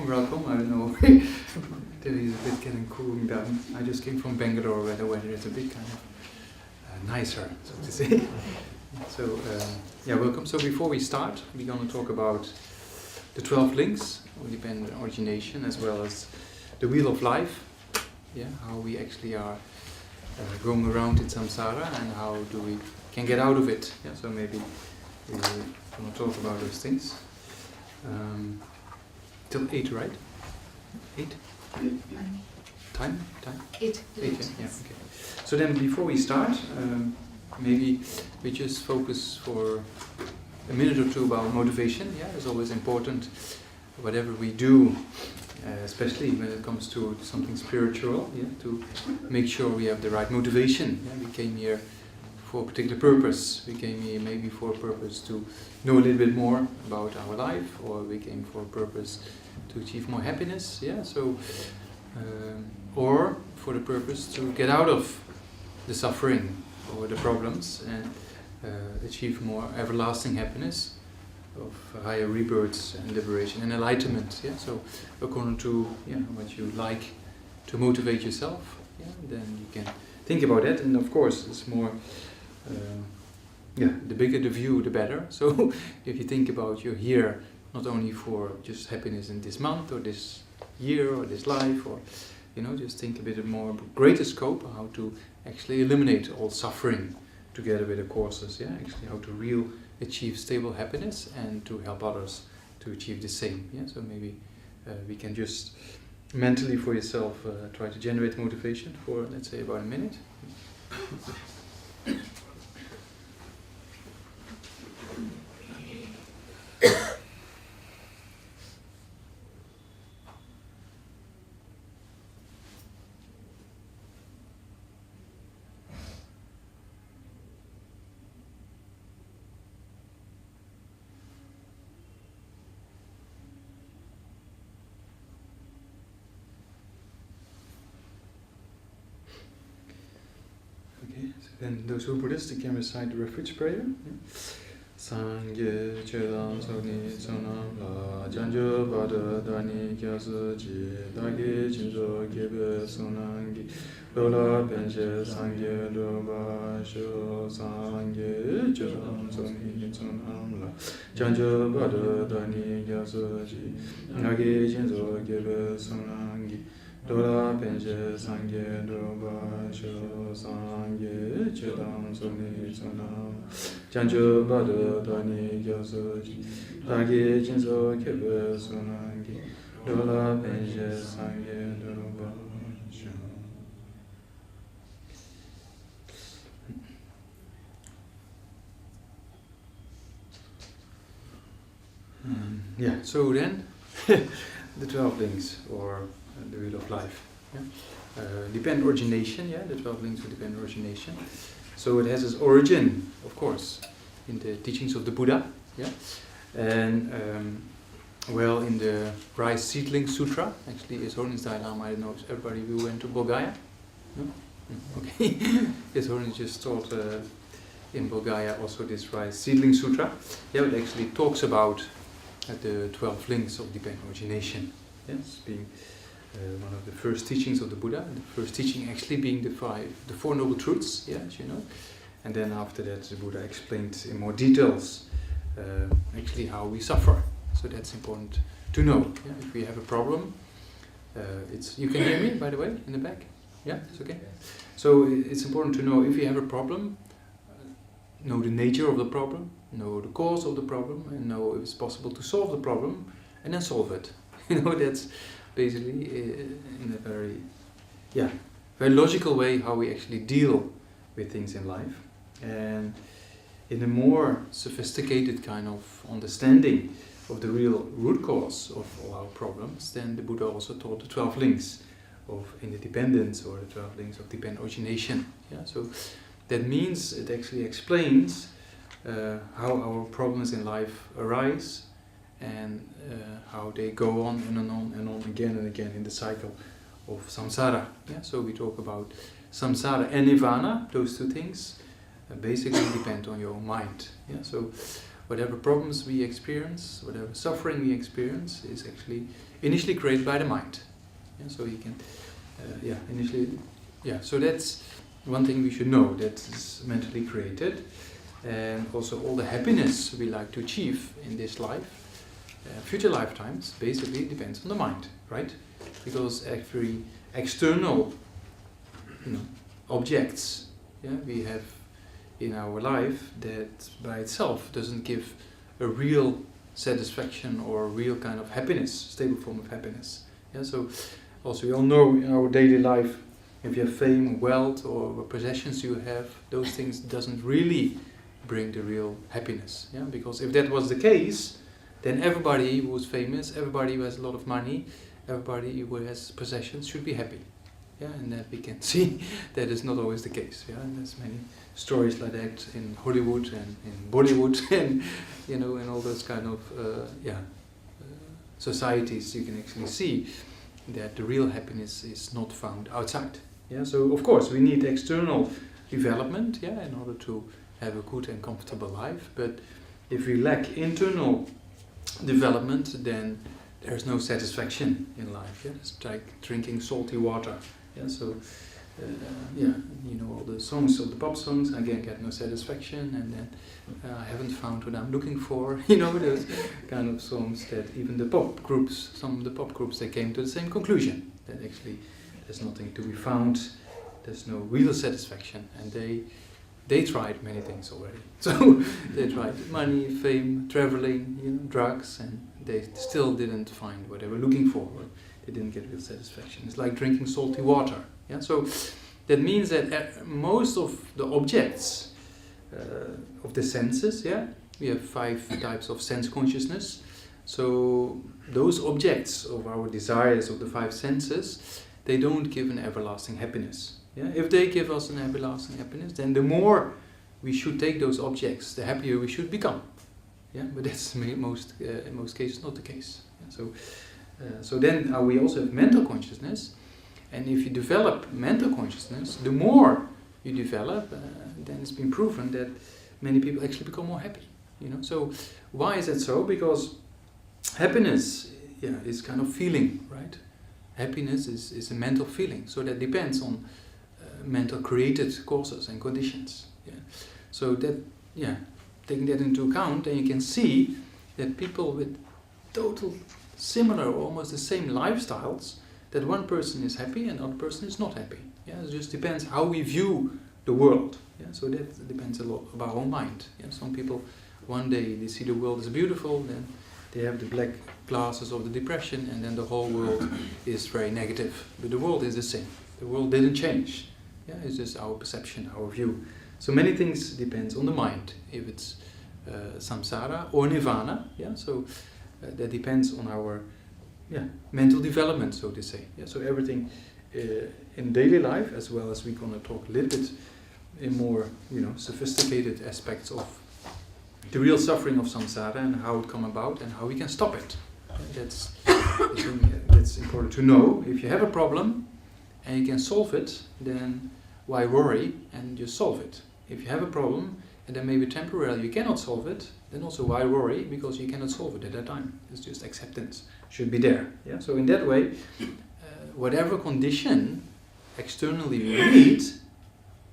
welcome. I don't know. Delhi is a bit getting cooling down. I just came from Bangalore where the weather is a bit kind of nicer, so to say. So, yeah, welcome. So before we start, we're going to talk about the 12 links of dependent origination as well as the wheel of life. Yeah, how we actually are going around in samsara and how do we can get out of it. Yeah, so maybe we're going to talk about those things. Till 8, right? 8? Time? 8. 8, yeah, okay. So then before we start, maybe we just focus for a minute or two about motivation. Yeah, it's always important, whatever we do, especially when it comes to something spiritual, yeah, to make sure we have the right motivation. Yeah, we came here for a particular purpose. We came here maybe for a purpose to know a little bit more about our life, or we came for a purpose to achieve more happiness. Yeah, so or for the purpose to get out of the suffering or the problems and achieve more everlasting happiness of higher rebirths and liberation and enlightenment. Yeah, so according to what you like to motivate yourself, yeah, then you can think about that. And of course, it's more. The bigger the view, the better. So if you think about you're here not only for just happiness in this month or this year or this life, or just think a bit more greater scope how to actually eliminate all suffering together with the courses. Yeah, actually how to achieve stable happiness and to help others to achieve the same. Yeah, so maybe we can just mentally for yourself try to generate motivation for, let's say, about a minute. Then those who are Buddhist, they can recite the refuge prayer. Sangye chedan sogni sonam la janjo bada dani kyasu ji dagi jinjo gebe sonangi lola benje sangye loba sho sangye chedan sogni sonam la janjo bada dani kyasu ji dagi jinjo gebe sonangi Dola penje sangye doba sho sangye chedam soni sonam janjo bado dani gyoso ji dagi jinso kebe sonangi dola penje sangye doba sho. Yeah, so then the 12 links, or the wheel of life. Yeah? Dependent origination, yeah, the 12 links of dependent origination. So it has its origin, of course, in the teachings of the Buddha. Yeah? And, in the Rice Seedling Sutra, actually, His Holiness Dalai Lama, I don't know if everybody who went to Bulgaria? No? Okay. His Holiness just taught in Bulgaria also this Rice Seedling Sutra. Yeah, it actually talks about the 12 links of dependent origination. Yes, being one of the first teachings of the Buddha, and the first teaching actually being the 4 Noble Truths, yeah, as you know. And then after that the Buddha explained in more details actually how we suffer. So that's important to know. Yeah? If we have a problem, you can hear me, by the way, in the back? Yeah, it's okay? So it's important to know if you have a problem, know the nature of the problem, know the cause of the problem, and know if it's possible to solve the problem, and then solve it. That's basically in a very logical way how we actually deal with things in life. And in a more sophisticated kind of understanding of the real root cause of all our problems, then the Buddha also taught the 12 links of interdependence, or the 12 links of dependent origination. Yeah? So that means it actually explains how our problems in life arise, and how they go on and on again and again in the cycle of samsara. Yeah? So we talk about samsara and nirvana, those two things basically depend on your mind. Yeah? So whatever problems we experience, whatever suffering we experience, is actually initially created by the mind. Yeah, so you can, so that's one thing we should know, that is mentally created. And also all the happiness we like to achieve in this life, future lifetimes, basically depends on the mind, right? Because every external, objects, we have in our life, that by itself doesn't give a real satisfaction or a real kind of happiness, stable form of happiness. Yeah, so also we all know in our daily life, if you have fame, wealth, or possessions you have, those things doesn't really bring the real happiness. Yeah, because if that was the case, then everybody who is famous, everybody who has a lot of money, everybody who has possessions should be happy. Yeah, and that we can see that is not always the case. Yeah, and there's many stories like that in Hollywood and in Bollywood and in all those kind of societies. You can actually see that the real happiness is not found outside. Yeah, so of course we need external development, in order to have a good and comfortable life. But if we lack internal development, then there's no satisfaction in life. Yeah, it's like drinking salty water. Yeah, so all the songs, all the pop songs, again get no satisfaction, and then I haven't found what I'm looking for. Those kind of songs that even the pop groups, some of the pop groups, they came to the same conclusion, that actually there's nothing to be found, there's no real satisfaction, and they tried many things already. So they tried money, fame, traveling, drugs, and they still didn't find what they were looking for. They didn't get real satisfaction. It's like drinking salty water. Yeah, so that means that most of the objects of the senses, we have 5 types of sense consciousness. So those objects of our desires of the 5 senses, they don't give an everlasting happiness. Yeah? If they give us an everlasting happiness, then the more we should take those objects, the happier we should become. Yeah, but that's in most cases not the case. Yeah? So then we also have mental consciousness, and if you develop mental consciousness, the more you develop, then it's been proven that many people actually become more happy. So why is that so? Because happiness, is kind of feeling, right? Happiness is a mental feeling, so that depends on mental created causes and conditions. Yeah. So that, taking that into account, then you can see that people with total similar or almost the same lifestyles, that one person is happy and another person is not happy. Yeah, it just depends how we view the world. Yeah, so that depends a lot about our mind. Yeah, some people, one day they see the world as beautiful, then they have the black glasses of the depression, and then the whole world is very negative. But the world is the same. The world didn't change. Yeah, it's just our perception, our view. So many things depends on the mind. If it's samsara or nirvana, so that depends on our mental development, so to say. Yeah, so everything in daily life, as well as we're going to talk a little bit in more sophisticated aspects of the real suffering of samsara and how it come about and how we can stop it. That's important to know. If you have a problem and you can solve it, then why worry and just solve it? If you have a problem and then maybe temporarily you cannot solve it, then also why worry? Because you cannot solve it at that time. It's just acceptance should be there. Yeah. So in that way, whatever condition externally we meet,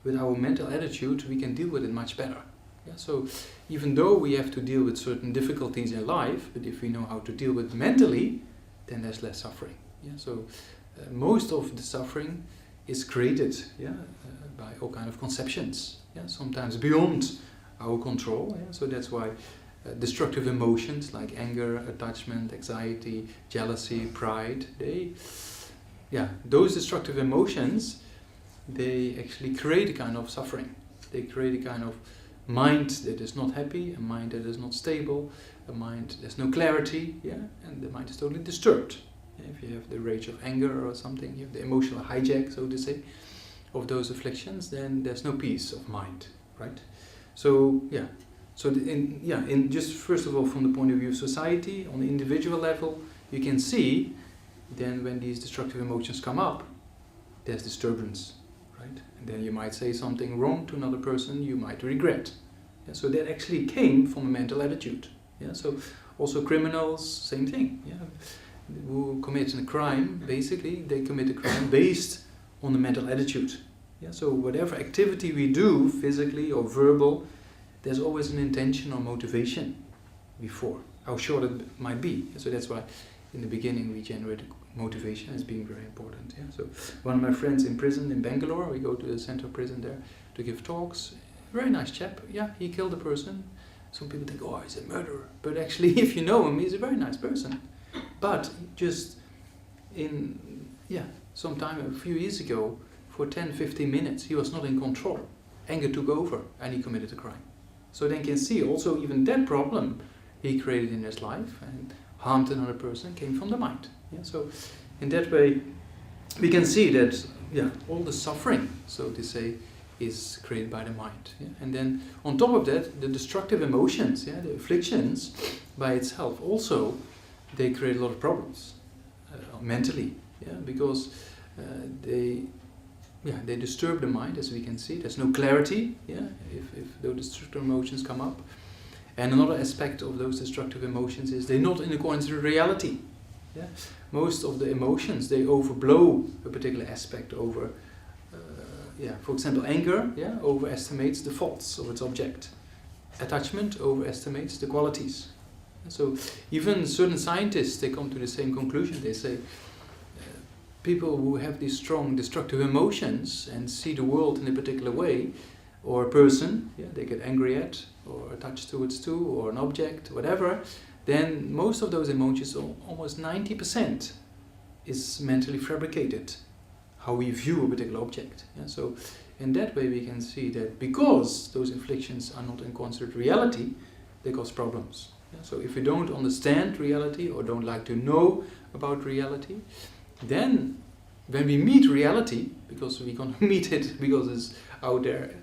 with our mental attitude, we can deal with it much better. Yeah. So even though we have to deal with certain difficulties in life, but if we know how to deal with mentally, then there's less suffering. Yeah. So most of the suffering is created by all kind of conceptions. Yeah. Sometimes beyond our control. Yeah. So that's why destructive emotions like anger, attachment, anxiety, jealousy, pride, those destructive emotions, they actually create a kind of suffering. They create a kind of mind that is not happy, a mind that is not stable, a mind there's no clarity, and the mind is totally disturbed. Yeah, if you have the rage of anger or something, you have the emotional hijack, so to say, of those afflictions, then there's no peace of mind, right? So in just first of all, from the point of view of society, on the individual level, you can see then when these destructive emotions come up, there's disturbance, right? And then you might say something wrong to another person you might regret. Yeah? So that actually came from a mental attitude. Yeah? So also criminals, same thing. Yeah? Who commit a crime, basically they commit a crime based on the mental attitude. Yeah? So whatever activity we do, physically or verbal, there's always an intention or motivation before, how short it might be. So that's why in the beginning we generated motivation as being very important. Yeah? So one of my friends in prison in Bangalore, we go to the central prison there to give talks. Very nice chap. Yeah, he killed a person. Some people think, oh, he's a murderer. But actually, if you know him, he's a very nice person. But just sometime a few years ago, for 10, 15 minutes, he was not in control. Anger took over and he committed a crime. So then you can see also even that problem he created in his life and harmed another person came from the mind. Yeah? So in that way, we can see that all the suffering, so to say, is created by the mind. Yeah? And then on top of that, the destructive emotions, the afflictions by itself also, they create a lot of problems mentally, because they disturb the mind, as we can see. There's no clarity, if those destructive emotions come up. And another aspect of those destructive emotions is they're not in accordance with reality. Yeah? Most of the emotions, they overblow a particular aspect over. For example, anger overestimates the faults of its object. Attachment overestimates the qualities. So even certain scientists, they come to the same conclusion. They say people who have these strong destructive emotions and see the world in a particular way, or a person, they get angry at, or attached towards to, or an object, whatever, then most of those emotions, almost 90%, is mentally fabricated. How we view a particular object. Yeah? So in that way we can see that because those afflictions are not in accordance with reality, they cause problems. Yeah? So if we don't understand reality or don't like to know about reality, then when we meet reality, because we're going to meet it because it's out there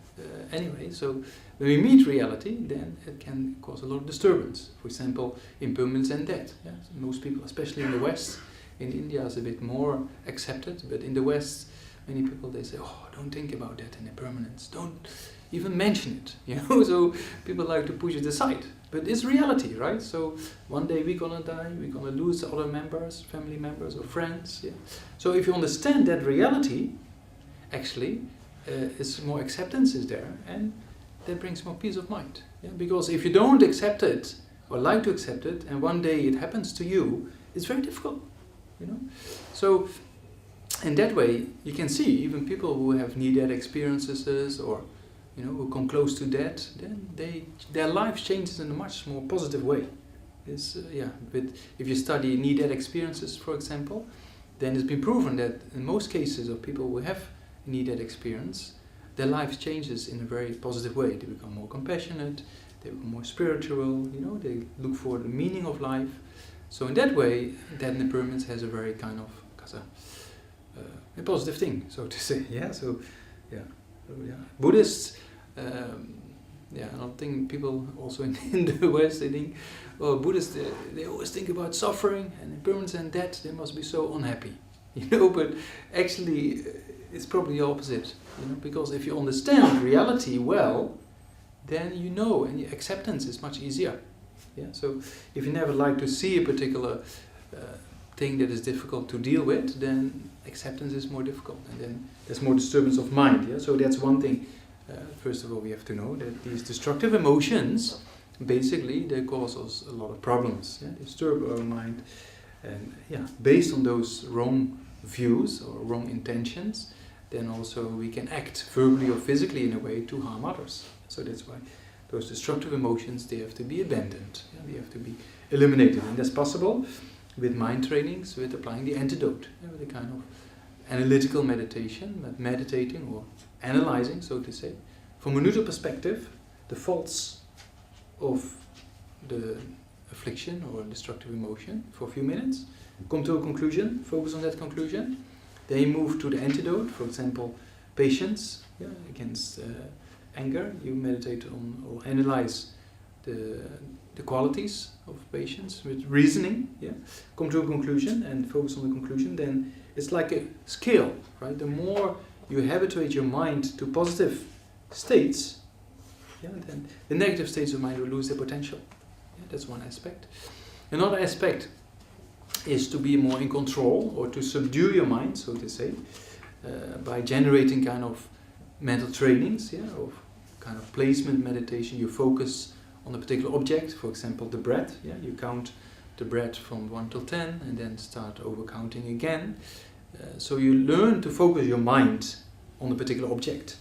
anyway, so when we meet reality, then it can cause a lot of disturbance. For example, impermanence and death. Yeah? So most people, especially in the West, in India is a bit more accepted, but in the West, many people, they say, oh, don't think about that and impermanence. Don't even mention it. So people like to push it aside. But it's reality, right? So one day we're gonna die, we're gonna lose other members, family members or friends. Yeah? So if you understand that reality, actually, is more acceptance is there, and that brings more peace of mind. Yeah? Because if you don't accept it, or like to accept it, and one day it happens to you, it's very difficult. So in that way you can see even people who have near-death experiences or who come close to death, then their life changes in a much more positive way. But if you study near-death experiences, for example, then it's been proven that in most cases of people who have near-death experience, their life changes in a very positive way. They become more compassionate, they become more spiritual, they look for the meaning of life. So in that way, that impermanence has a very kind of a positive thing, so to say. Buddhists, I don't think people also in the West, they think, well, Buddhists, they always think about suffering and impermanence and death. They must be so unhappy, But actually, it's probably the opposite, because if you understand reality well, then and your acceptance is much easier. Yeah? So if you never like to see a particular thing that is difficult to deal with, then acceptance is more difficult, and then there's more disturbance of mind. Yeah? So that's one thing. First of all, we have to know that these destructive emotions, basically, they cause us a lot of problems. Yeah? They disturb our mind, and based on those wrong views or wrong intentions, then also we can act verbally or physically in a way to harm others. So that's why those destructive emotions, they have to be abandoned. They have to be eliminated. And that's possible with mind trainings, with applying the antidote, with a kind of analytical meditation, meditating or analyzing, so to say, from a neutral perspective, the faults of the affliction or destructive emotion for a few minutes, come to a conclusion, focus on that conclusion, then you move to the antidote, for example, patience against anger. You meditate on or analyze the qualities of patience with reasoning, come to a conclusion and focus on the conclusion. Then it's like a scale, right? The more you habituate your mind to positive states, yeah, then the negative states of mind will lose their potential. Yeah, that's one aspect. Another aspect is to be more in control, or to subdue your mind, so to say, by generating kind of mental trainings, yeah, of kind of placement meditation. You focus on a particular object, for example, the breath. Yeah, you count the breath from 1 till 10, and then start over counting again. So you learn to focus your mind on a particular object,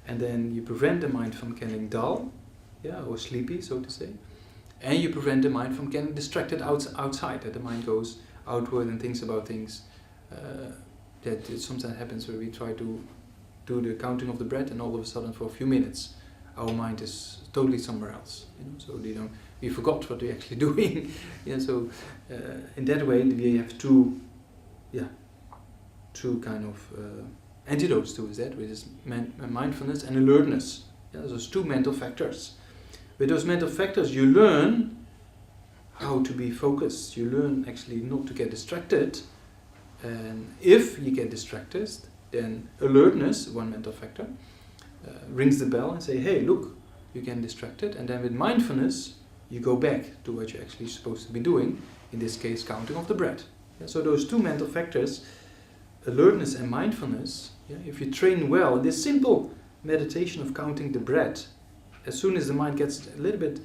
and then you prevent the mind from getting dull, yeah, or sleepy, so to say, and you prevent the mind from getting distracted outside. That the mind goes outward and thinks about things. That it sometimes happens where we try to do the counting of the breath, and all of a sudden, for a few minutes, our mind is totally somewhere else. You know, so we forgot what we're actually doing. Yeah, so in that way, we have two kind of antidotes to that, which is mindfulness and alertness. Yeah, those two mental factors. With those mental factors, you learn how to be focused. You learn actually not to get distracted. And if you get distracted, then alertness, one mental factor, rings the bell and say, hey, look, you get distracted. And then with mindfulness, you go back to what you're actually supposed to be doing, in this case, counting of the breath. Yeah, so those two mental factors, alertness and mindfulness, yeah, if you train well, this simple meditation of counting the breath, as soon as the mind gets a little bit,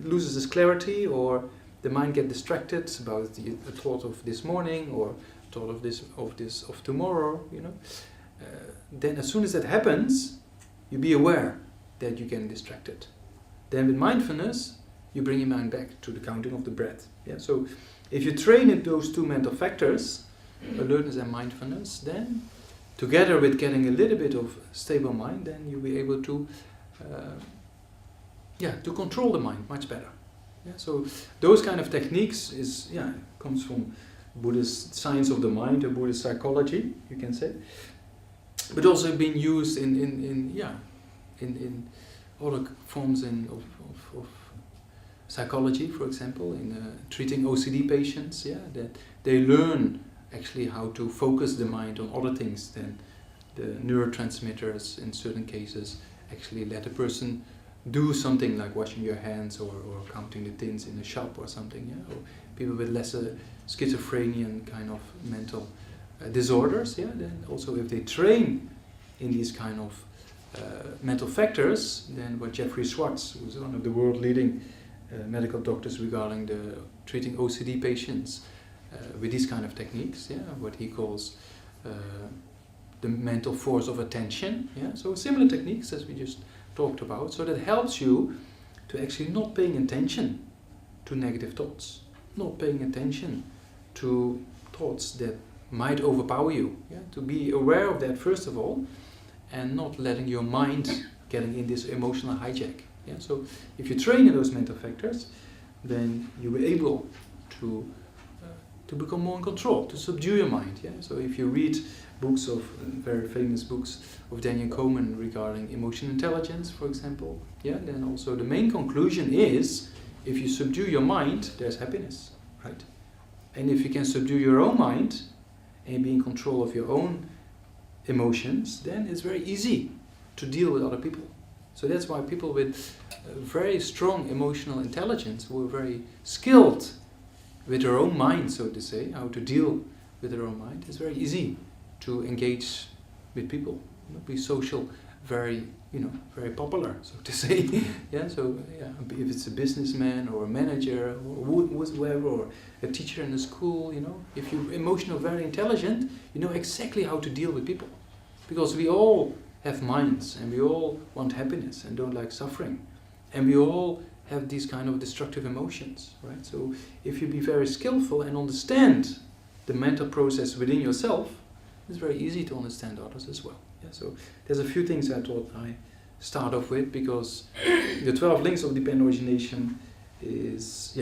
loses its clarity, or the mind gets distracted about the thought of this morning, or thought of tomorrow, you know, then as soon as that happens, you be aware that you get distracted. Then with mindfulness, you bring your mind back to the counting of the breath. Yeah, so if you train in those two mental factors, alertness and mindfulness, then together with getting a little bit of stable mind, then you'll be able to to control the mind much better. Yeah, so those kind of techniques comes from Buddhist science of the mind, or Buddhist psychology, you can say, but also being used in other forms of psychology, for example, in treating OCD patients. Yeah, that they learn actually how to focus the mind on other things than the neurotransmitters. In certain cases, actually let a person do something like washing your hands, or counting the tins in a shop or something. Yeah, or people with lesser schizophrenian kind of mental disorders. Yeah, then also if they train in these kind of mental factors, then what Jeffrey Schwartz, who's one of the world leading medical doctors regarding the treating OCD patients with these kind of techniques, yeah, what he calls the mental force of attention. Yeah, so similar techniques as we just talked about. So that helps you to actually not paying attention to negative thoughts, not paying attention to thoughts that might overpower you. Yeah, to be aware of that first of all, and not letting your mind getting in this emotional hijack. Yeah, so if you train in those mental factors, then you'll be able to become more in control, to subdue your mind. Yeah, so if you read books of very famous books of Daniel Coleman regarding emotional intelligence, for example, yeah, then also the main conclusion is, if you subdue your mind, there's happiness, right? And if you can subdue your own mind and be in control of your own emotions, then it's very easy to deal with other people. So that's why people with very strong emotional intelligence, who are very skilled with their own mind, so to say, how to deal with their own mind, it's very easy to engage with people, be social, very popular, so to say. Yeah, so yeah, if it's a businessman or a manager or whoever, or a teacher in a school, if you're emotional, very intelligent, you know exactly how to deal with people, because we all have minds, and we all want happiness and don't like suffering, and we all have these kind of destructive emotions, right? So if you be very skillful and understand the mental process within yourself, it's very easy to understand others as well. Yeah, so there's a few things I thought I start off with, because the 12 links of dependent origination is,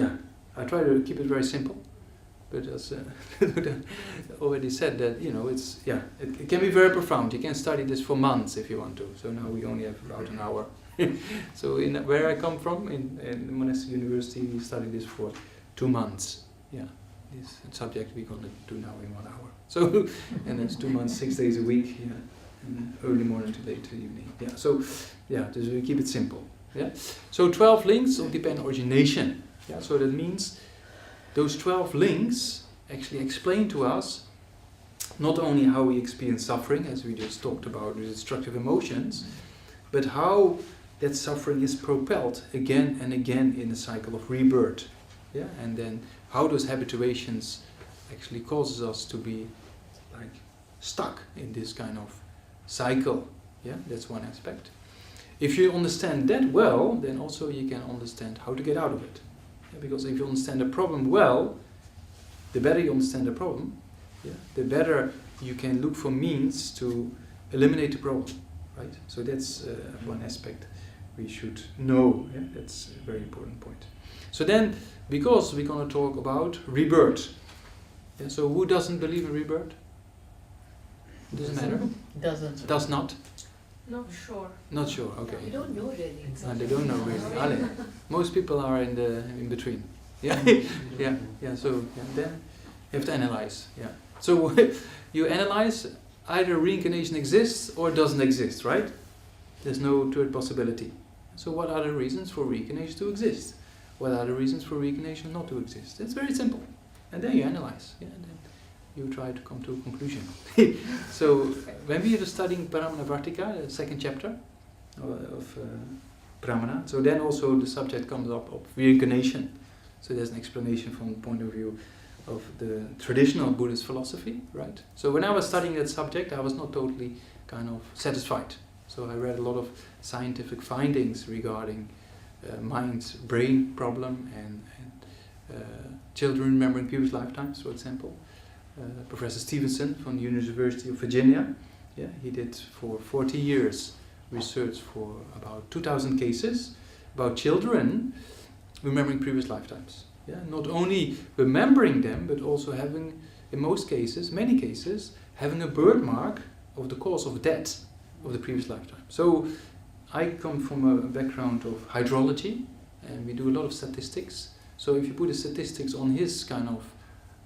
I try to keep it very simple, but as already said, that it can be very profound. You can study this for months if you want to. So now we only have about an hour. So where I come from, in Monastic University, we study this for 2 months. Yeah, this subject we're going to do now in 1 hour. So, and it's 2 months, 6 days a week. Yeah, and early morning to late evening. Yeah. So, just we keep it simple. Yeah. So 12 links of dependent origination. Yeah. So that means those 12 links actually explain to us not only how we experience suffering, as we just talked about, the destructive emotions, but how that suffering is propelled again and again in a cycle of rebirth. Yeah, and then how those habituations actually causes us to be like stuck in this kind of cycle. Yeah, that's one aspect. If you understand that well, then also you can understand how to get out of it. Yeah, because if you understand the problem well, the better you understand the problem, the better you can look for means to eliminate the problem, right? So that's one aspect we should know. Yeah? That's a very important point. So then, because we're going to talk about rebirth. Yeah? So who doesn't believe in rebirth? Doesn't matter? Doesn't. Does not? Not sure. Not sure, okay. You don't know really. They don't know really. Ale. Most people are in between. Yeah, So then you have to analyze. Yeah. So you analyze either reincarnation exists or doesn't exist, right? There's no third possibility. So what are the reasons for reincarnation to exist? What are the reasons for reincarnation not to exist? It's very simple. And then you analyze. Yeah, and then you try to come to a conclusion. So when we are studying Brahmana Vartika, the second chapter of Brahmana, so then also the subject comes up of reincarnation. So there's an explanation from the point of view of the traditional Buddhist philosophy, right? So when I was studying that subject, I was not totally kind of satisfied. So I read a lot of scientific findings regarding mind-brain problem and children remembering previous lifetimes, for example. Professor Stevenson from the University of Virginia, he did for 40 years research for about 2,000 cases about children remembering previous lifetimes. Yeah, not only remembering them, but also having, in most cases, many cases, having a birthmark of the cause of death of the previous lifetime. So I come from a background of hydrology, and we do a lot of statistics. So if you put the statistics on his kind of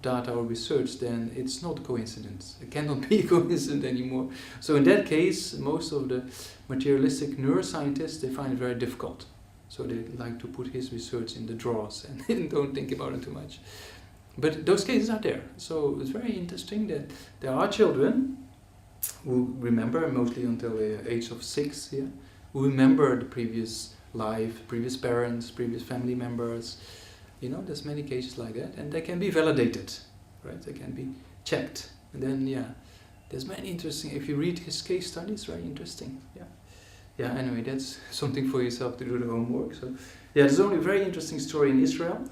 data or research, then it's not a coincidence. It cannot be a coincidence anymore. So in that case, most of the materialistic neuroscientists, they find it very difficult. So they like to put his research in the drawers and don't think about it too much. But those cases are there. So it's very interesting that there are children who remember, mostly until the age of 6, who remember the previous life, previous parents, previous family members. You know, there's many cases like that, and they can be validated, right? They can be checked. And then, there's many interesting, if you read his case studies, very interesting, anyway, that's something for yourself to do the homework. So, there's only a very interesting story in Israel,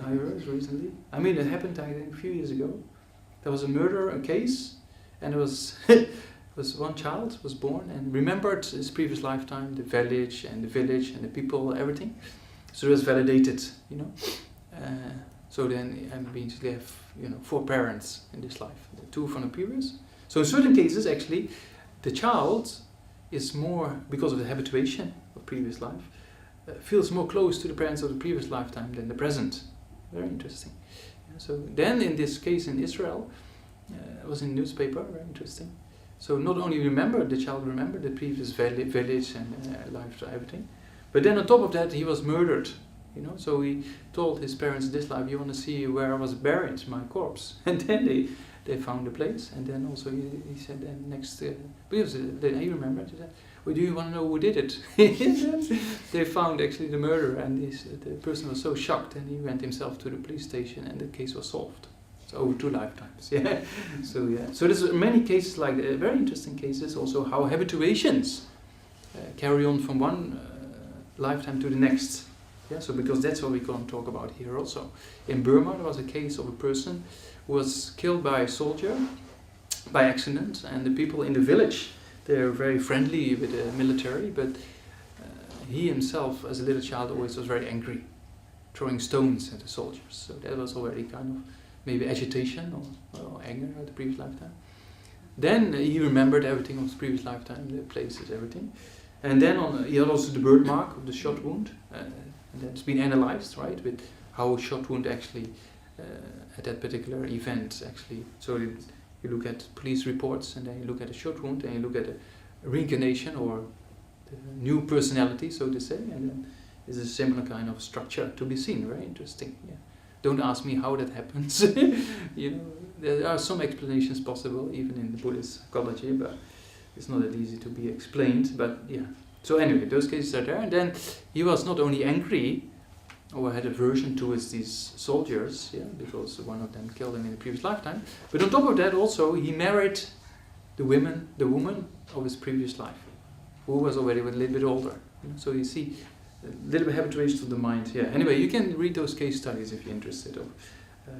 I heard recently. I mean, it happened, I think, a few years ago. There was a case, and it was one child was born and remembered his previous lifetime, the village and the people, everything. So it was validated, so then we usually have, 4 parents in this life, 2 from the previous. So in certain cases, actually, the child is more, because of the habituation of previous life, feels more close to the parents of the previous lifetime than the present. Very interesting. So then in this case in Israel, it was in the newspaper, very interesting. So not only the child remembered the previous village and life, everything, but then on top of that, he was murdered. So he told his parents this life, "You want to see where I was buried, my corpse?" And then they found the place, and then also he said, "Then next, because he remembered." He said, "Well, do you want to know who did it?" They found actually the murderer, and the person was so shocked, and he went himself to the police station, and the case was solved. So over 2 lifetimes, So there's many cases like that, very interesting cases. Also, how habituations carry on from one lifetime to the next. So because that's what we're going to talk about here also. In Burma, there was a case of a person who was killed by a soldier by accident, and the people in the village, they're very friendly with the military, but he himself, as a little child, always was very angry, throwing stones at the soldiers. So that was already kind of maybe agitation or anger at the previous lifetime. Then he remembered everything of his previous lifetime, the places, everything. And then he had also the birthmark of the shot wound, and that's been analyzed, right, with how shot wound actually, at that particular event, actually, so you look at police reports, and then you look at a shot wound, and you look at a reincarnation or the new personality, so to say, and then there's a similar kind of structure to be seen. Very interesting. Yeah. Don't ask me how that happens. You know, there are some explanations possible, even in the Buddhist psychology, but it's not that easy to be explained. But yeah. So anyway, those cases are there, and then he was not only angry or had aversion towards these soldiers, yeah, because one of them killed him in a previous lifetime. But on top of that, also he married the woman of his previous life, who was already a little bit older. You know? So you see, a little bit habituation to the mind. Yeah. Anyway, you can read those case studies if you're interested, of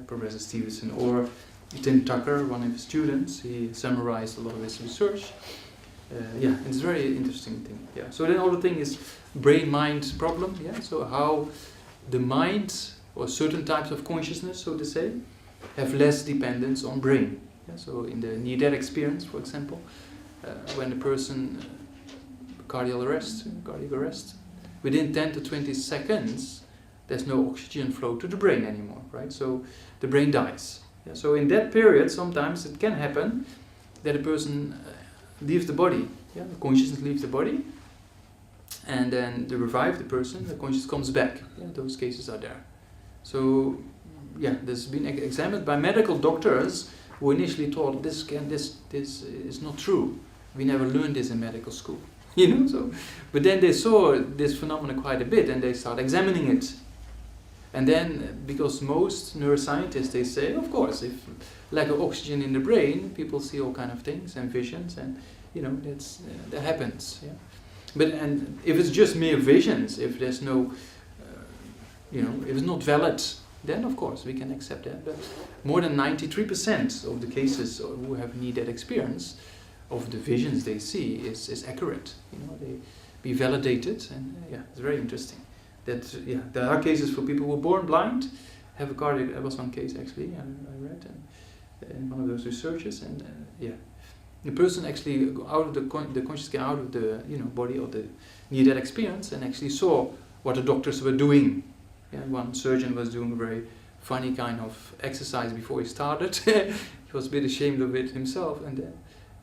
Professor Stevenson or Tim Tucker, one of his students. He summarized a lot of his research. Yeah, it's a very interesting thing. Yeah. So then, other thing is brain-mind problem. Yeah. So how the mind or certain types of consciousness, so to say, have less dependence on brain. Yeah, so in the near-death experience, for example, when the person cardiac arrest, within 10 to 20 seconds, there's no oxygen flow to the brain anymore, right? So the brain dies. Yeah, so in that period, sometimes it can happen that a person leaves the body. Yeah, the consciousness leaves the body, and then to revive the person, the consciousness comes back. Yeah, those cases are there. So, yeah, this has been examined by medical doctors who initially thought this is not true. We never learned this in medical school, you know. So, but then they saw this phenomenon quite a bit, and they started examining it. And then, because most neuroscientists, they say, of course, if lack of oxygen in the brain, people see all kind of things and visions, and you know that happens. Yeah. But and if it's just mere visions, if there's no, if it's not valid, then of course we can accept that. But more than 93% of the cases who have near-death experience of the visions they see is accurate. You know, they be validated, and yeah, it's very interesting. That there are cases for people who were born blind, have a cardiac. There was one case actually I read in one of those researches, and the person actually out of the conscious came out of the body of the near-death experience and actually saw what the doctors were doing. Yeah, one surgeon was doing a very funny kind of exercise before he started. He was a bit ashamed of it himself, and then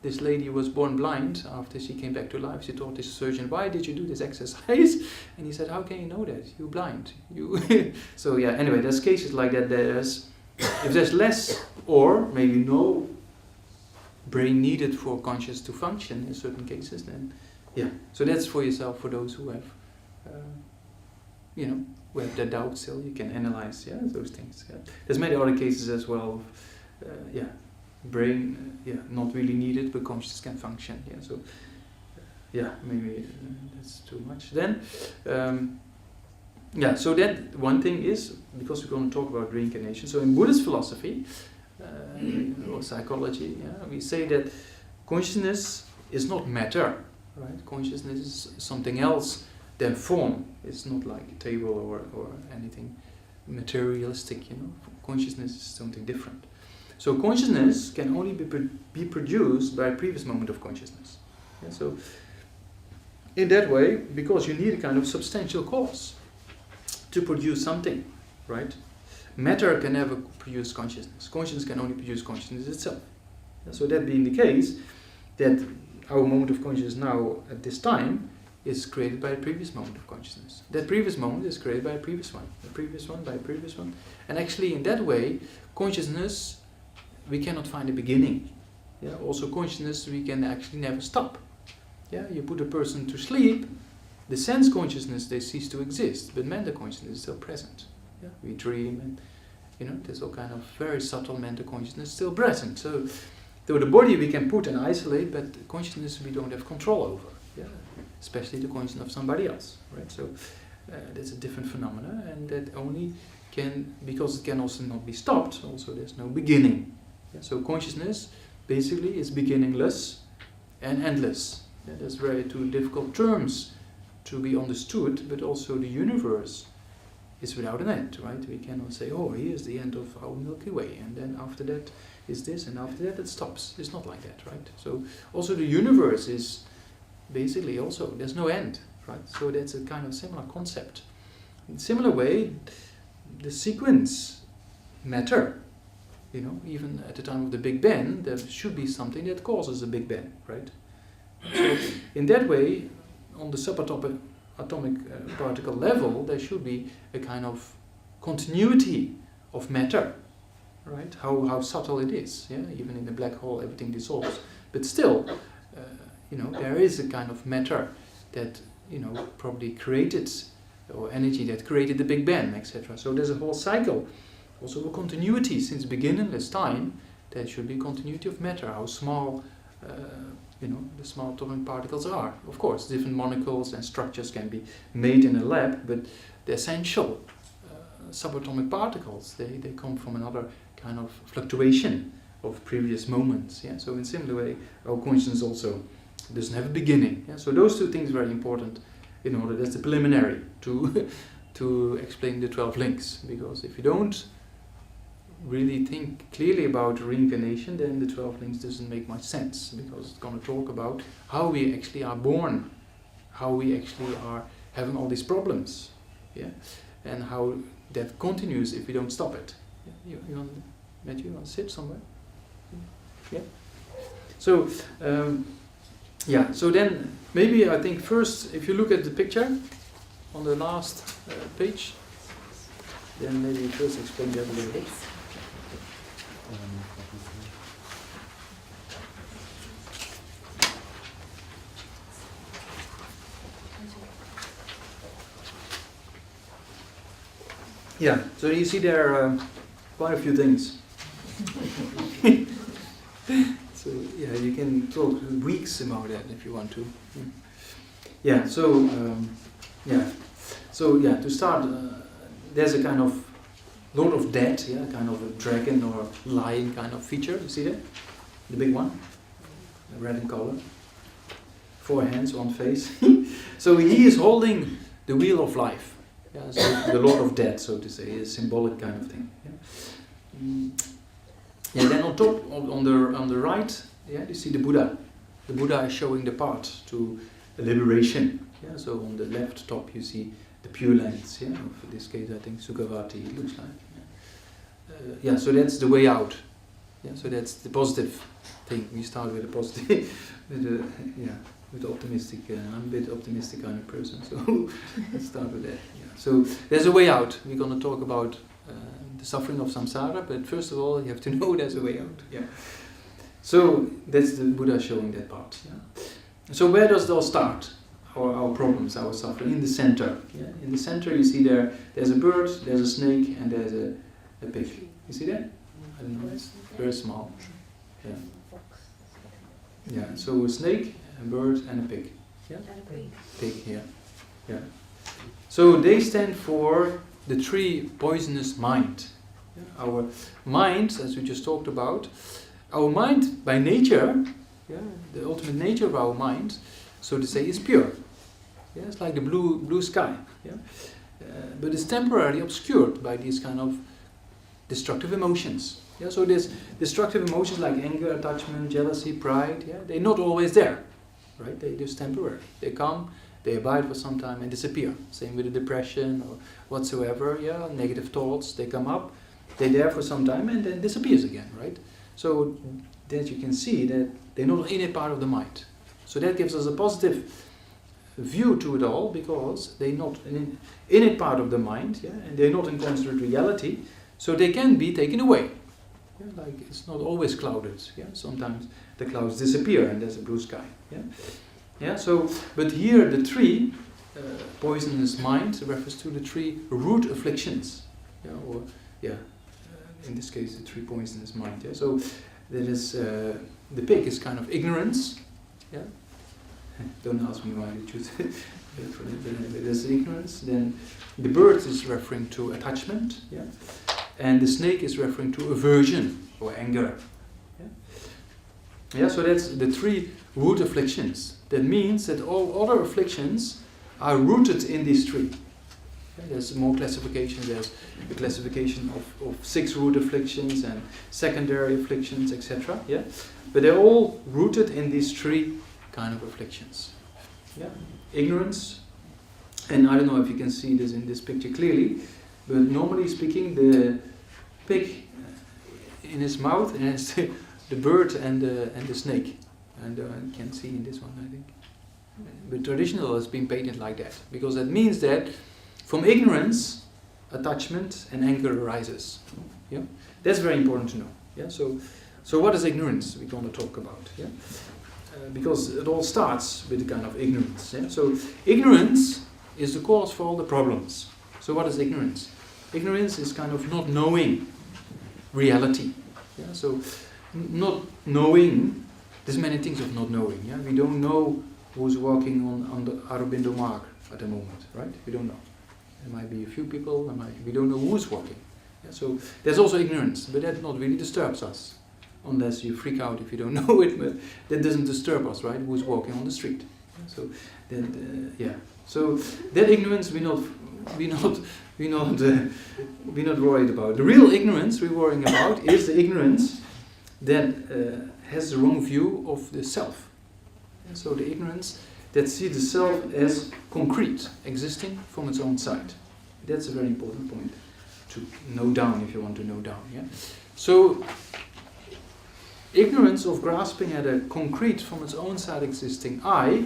this lady was born blind. After she came back to life, she told this surgeon, "Why did you do this exercise?" And he said, "How can you know that? You're blind." So yeah. Anyway, there's cases like that. If there's less or maybe no brain needed for conscious to function in certain cases, then yeah. So that's for yourself. For those who have, who have the doubt still, you can analyze those things. Yeah. There's many other cases as well. Brain, not really needed, but consciousness can function. Yeah, so maybe that's too much. Then, so that one thing is, because we're going to talk about reincarnation. So in Buddhist philosophy or psychology, we say that consciousness is not matter, right? Consciousness is something else than form. It's not like a table or anything materialistic. Consciousness is something different. So consciousness can only be produced by a previous moment of consciousness. Yeah, so in that way, because you need a kind of substantial cause to produce something, right? Matter can never produce consciousness. Consciousness can only produce consciousness itself. Yeah, so that being the case, that our moment of consciousness now at this time is created by a previous moment of consciousness. That previous moment is created by a previous one, a previous one by a previous one. And actually in that way, consciousness, we cannot find a beginning. Yeah. Also consciousness, we can actually never stop. Yeah. You put a person to sleep, the sense consciousness, they cease to exist, but mental consciousness is still present. Yeah. We dream, and there's all kind of very subtle mental consciousness still present. So the body we can put and isolate, but consciousness we don't have control over. Yeah. Especially the consciousness of somebody else. Right. So that's a different phenomena, and that only can, because it can also not be stopped. Also, there's no beginning. Yeah, so consciousness basically is beginningless and endless. Yeah, that's very two difficult terms to be understood, but also the universe is without an end, right? We cannot say, oh, here's the end of our Milky Way, and then after that is this, and after that it stops. It's not like that, right? So also the universe is basically also, there's no end, right? So that's a kind of similar concept. In a similar way, the sequence matter You know, even at the time of the Big Bang, there should be something that causes a Big Bang, right? So in that way, on the subatomic particle level, there should be a kind of continuity of matter, right? How subtle it is, yeah. Even in the black hole, everything dissolves, but still, you know, there is a kind of matter that, you know, probably created, or energy that created the Big Bang, etc. So there's a whole cycle, also a continuity since beginningless time. There should be continuity of matter. How small, you know, the small atomic particles are. Of course, different molecules and structures can be made in a lab, but the essential subatomic particles, they come from another kind of fluctuation of previous moments. Yeah. So in similar way, our consciousness also doesn't have a beginning. Yeah? So those two things are very important in order. That's the preliminary to to explain the 12 links. Because if you don't really think clearly about reincarnation, then the 12 links doesn't make much sense. Because it's going to talk about how we actually are born, how we actually are having all these problems, yeah, and how that continues if we don't stop it. Yeah? You want, Matthew, you want to sit somewhere? Yeah. So. Yeah, so then maybe I think first, if you look at the picture on the last page, then maybe first explain that a little bit. Yeah, so you see there are quite a few things. So yeah, you can talk weeks about that if you want to. Yeah. So to start, there's a kind of Lord of Death, yeah, kind of a dragon or lion kind of feature. You see that, the big one, red in color, 4 hands, 1 face. So he is holding the wheel of life. Yeah, so the Lord of Death, so to say, a symbolic kind of thing. Yeah. Yeah, then on top, on the right, yeah, you see the Buddha. The Buddha is showing the path to liberation. Yeah, so on the left top you see the Pure Lands. Yeah, in this case I think Sukhavati it looks like. Yeah. Yeah, so that's the way out. Yeah, so that's the positive thing. We start with a positive, with the optimistic. I'm a bit optimistic kind of person, so let's start with that. Yeah. So there's a way out. We're going to talk about the suffering of samsara, but first of all you have to know there's a way out. Yeah. So that's the Buddha showing that part. Yeah. So where does it all start? Our problems, our suffering, in the center. Yeah. In the center you see there's a bird, there's a snake, and there's a pig. You see that? I don't know. It's very small. Yeah. Yeah. So a snake, a bird, and a pig. Yeah. Pig. Yeah. Yeah. So they stand for the 3 poisonous mind. Yeah. Our mind, as we just talked about, our mind by nature, yeah, the ultimate nature of our mind, so to say, is pure. Yeah, it's like the blue sky. Yeah, but it's temporarily obscured by these kind of destructive emotions. Yeah, so there's destructive emotions like anger, attachment, jealousy, pride. Yeah, they're not always there, right? They're just temporary. They come, they abide for some time and disappear. Same with the depression or whatsoever. Yeah, negative thoughts, they come up, they're there for some time and then disappears again, right? So that you can see that they're not in a part of the mind. So that gives us a positive view to it all, because they're not in a part of the mind, yeah, and they're not in constant reality, so they can be taken away. Yeah, like it's not always clouded. Yeah, sometimes the clouds disappear and there's a blue sky. Yeah, yeah. So, but here the 3 poisonous mind refers to the 3 root afflictions. Yeah, or yeah. In this case, the 3 poisonous mind. Yeah? So that is the pig is kind of ignorance. Yeah. Don't ask me why you choose it. But there's ignorance. Then the bird is referring to attachment. Yeah. And the snake is referring to aversion or anger. Yeah. Yeah. So that's the 3 root afflictions. That means that all other afflictions are rooted in these 3. Yeah, there's more classifications. There's a classification of 6 root afflictions and secondary afflictions, etc. Yeah, but they're all rooted in these 3 kind of afflictions. Yeah, ignorance, and I don't know if you can see this in this picture clearly, but normally speaking, the pig in his mouth, and it's the bird and the snake. And you can see in this one, I think. But traditional has been painted like that, because that means that from ignorance, attachment and anger arises. Yeah, that's very important to know. Yeah, so what is ignorance? We're going to talk about. Yeah, because it all starts with a kind of ignorance. Yeah? So ignorance is the cause for all the problems. So what is ignorance? Ignorance is kind of not knowing reality. Yeah? So not knowing. There's many things of not knowing. Yeah, we don't know who's walking on the Aurobindo mark at the moment, right? We don't know. There might be a few people. We don't know who's walking. Yeah? So there's also ignorance, but that not really disturbs us, unless you freak out if you don't know it. But that doesn't disturb us, right? Who's walking on the street? Yeah? So then, So that ignorance we're not worried about. The real ignorance we're worrying about is the ignorance that has the wrong view of the self. And so the ignorance that sees the self as concrete, existing from its own side. That's a very important point to know down if you want to know down. Yeah. So ignorance of grasping at a concrete from its own side existing I,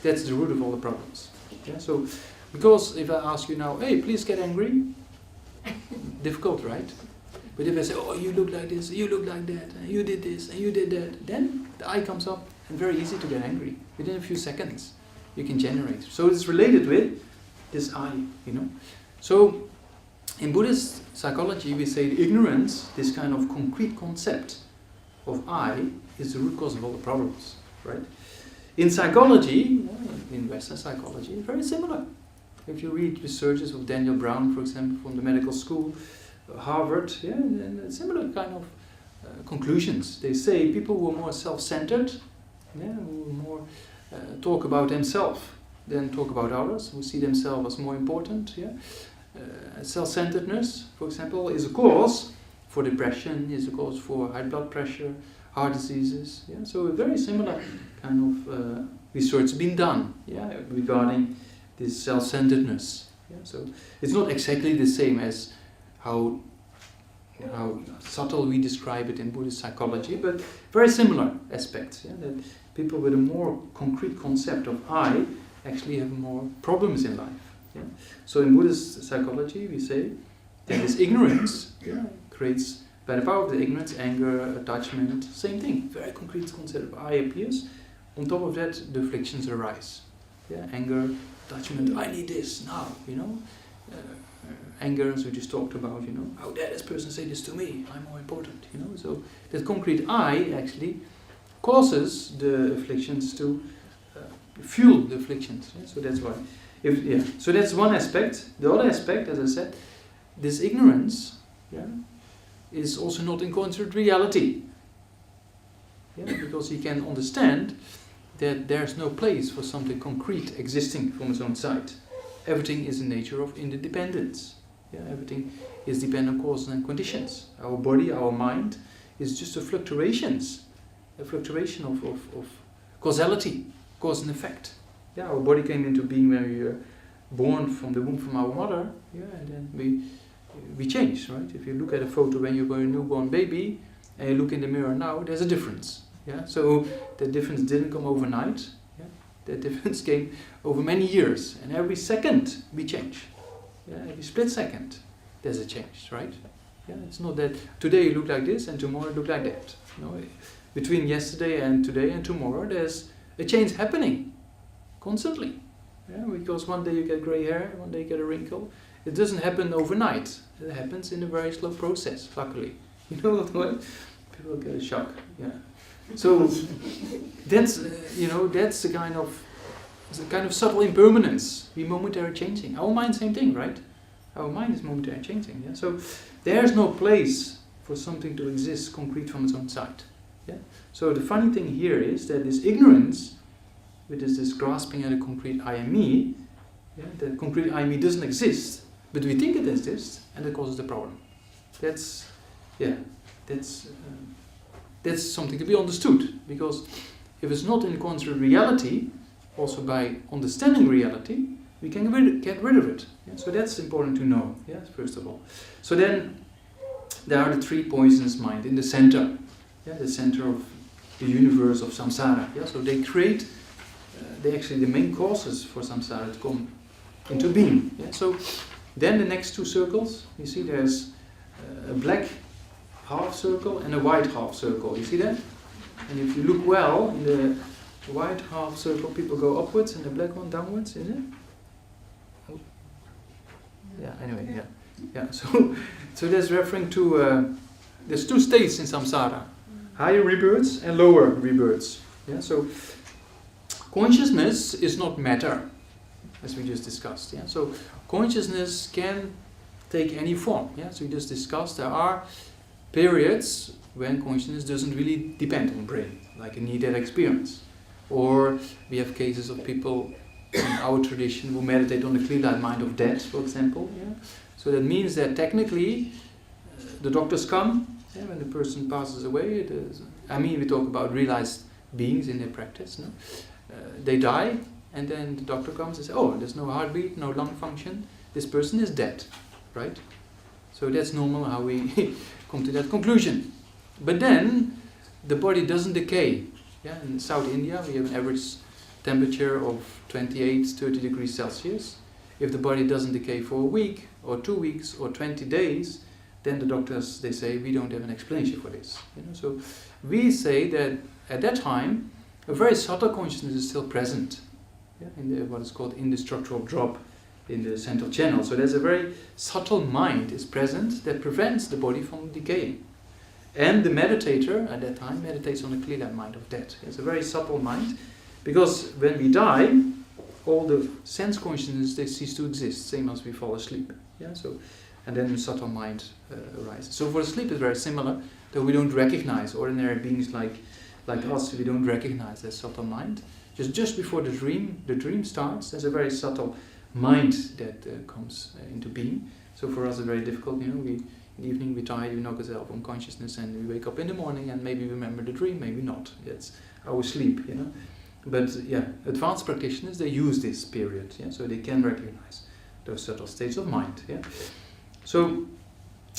that's the root of all the problems. Yeah. So because if I ask you now, hey, please get angry, difficult, right? But if I say, oh, you look like this, you look like that, and you did this, and you did that, then the I comes up, and very easy to get angry. Within a few seconds, you can generate. So it's related with this I, So in Buddhist psychology, we say the ignorance, this kind of concrete concept of I, is the root cause of all the problems, right? In psychology, in Western psychology, very similar. If you read researches of Daniel Brown, for example, from the medical school, Harvard, and similar kind of conclusions. They say people who are more self-centered, who more talk about themselves than talk about others, who see themselves as more important. Self-centeredness, for example, is a cause for depression, is a cause for high blood pressure, heart diseases. So a very similar kind of research being done regarding this self-centeredness. So it's not exactly the same as how subtle we describe it in Buddhist psychology, but very similar aspects. That people with a more concrete concept of I actually have more problems in life. So in Buddhist psychology, we say that this ignorance creates, by the power of the ignorance, anger, attachment, same thing. Very concrete concept of I appears. On top of that, the afflictions arise. Anger, attachment. I need this now. Anger, as we just talked about, how dare this person say this to me? I'm more important, So that concrete I actually causes the afflictions to fuel the afflictions. So that's why. So that's one aspect. The other aspect, as I said, this ignorance, is also not in accordance with reality. Because he can understand that there's no place for something concrete existing from its own side. Everything is in nature of interdependence. Everything is dependent on causes and conditions. Our body, our mind, is just a fluctuation of causality, cause and effect. Our body came into being when we were born from the womb from our mother, and then we change, right? If you look at a photo when you were a newborn baby, and you look in the mirror now, there's a difference. So the difference didn't come overnight. That difference came over many years, and every second we change. Every split second there's a change, right? It's not that today you look like this and tomorrow you look like that. Between yesterday and today and tomorrow there's a change happening constantly. Because one day you get grey hair, one day you get a wrinkle. It doesn't happen overnight. It happens in a very slow process, luckily. What? People get a shock. So that's that's the kind of subtle impermanence. We momentary changing. Our mind, same thing, right? Our mind is momentary changing. So there's no place for something to exist concrete from its own side. So the funny thing here is that this ignorance, which is this grasping at a concrete I am me, that concrete I am me doesn't exist, but we think it exists, and that causes the problem. That's something to be understood, because if it's not in accordance with reality, also by understanding reality, we can get rid of it. So that's important to know, first of all. So then, there are the three poisonous minds in the center, the center of the universe of samsara. So they create, the main causes for samsara to come into being. So then the next two circles, you see there's a black half circle and a white half circle. You see that? And if you look well, in the white half circle people go upwards and the black one downwards, is it? Oh. Yeah, anyway, yeah. So that's referring to, there's two states in samsara. Higher rebirths and lower rebirths. So consciousness is not matter, as we just discussed. So consciousness can take any form. So we just discussed there are periods when consciousness doesn't really depend on brain, like a near-death experience. Or we have cases of people in our tradition who meditate on the clear light mind of death, for example. So that means that technically the doctors come when the person passes away. We talk about realized beings in their practice. No? They die, and then the doctor comes and says, "Oh, there's no heartbeat, no lung function. This person is dead," right? So that's normal how we come to that conclusion. But then the body doesn't decay. In South India we have an average temperature of 28-30 degrees Celsius. If the body doesn't decay for a week or 2 weeks or 20 days, then the doctors, they say, we don't have an explanation for this. So we say that at that time a very subtle consciousness is still present in what is called indestructible drop in the central channel. So there's a very subtle mind is present that prevents the body from decaying. And the meditator at that time meditates on the clear light mind of death. It's a very subtle mind, because when we die, all the sense consciousness, they cease to exist, same as we fall asleep. And then the subtle mind arises. So for sleep it's very similar, though we don't recognize ordinary beings like us. We don't recognize that subtle mind. Just before the dream starts, there's a very subtle mind that comes into being. So for us it's very difficult. In the evening we tired, we knock ourselves unconsciousness, and we wake up in the morning and maybe remember the dream, maybe not. That's our sleep. But advanced practitioners, they use this period, so they can recognize those subtle states of mind. So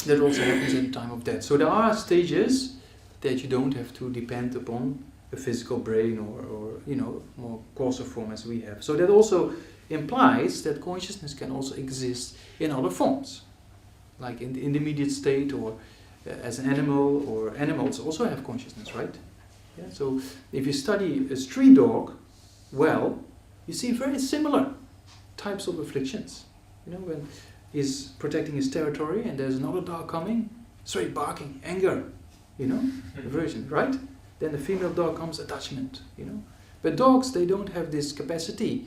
that also happens at the time of death. So there are stages that you don't have to depend upon a physical brain or more causal form as we have. So that also implies that consciousness can also exist in other forms, like in the intermediate state, or as an animal, or animals also have consciousness, right? So if you study a street dog well, you see very similar types of afflictions. When he's protecting his territory and there's another dog coming, straight barking, anger, aversion, right? Then the female dog comes, attachment, But dogs, they don't have this capacity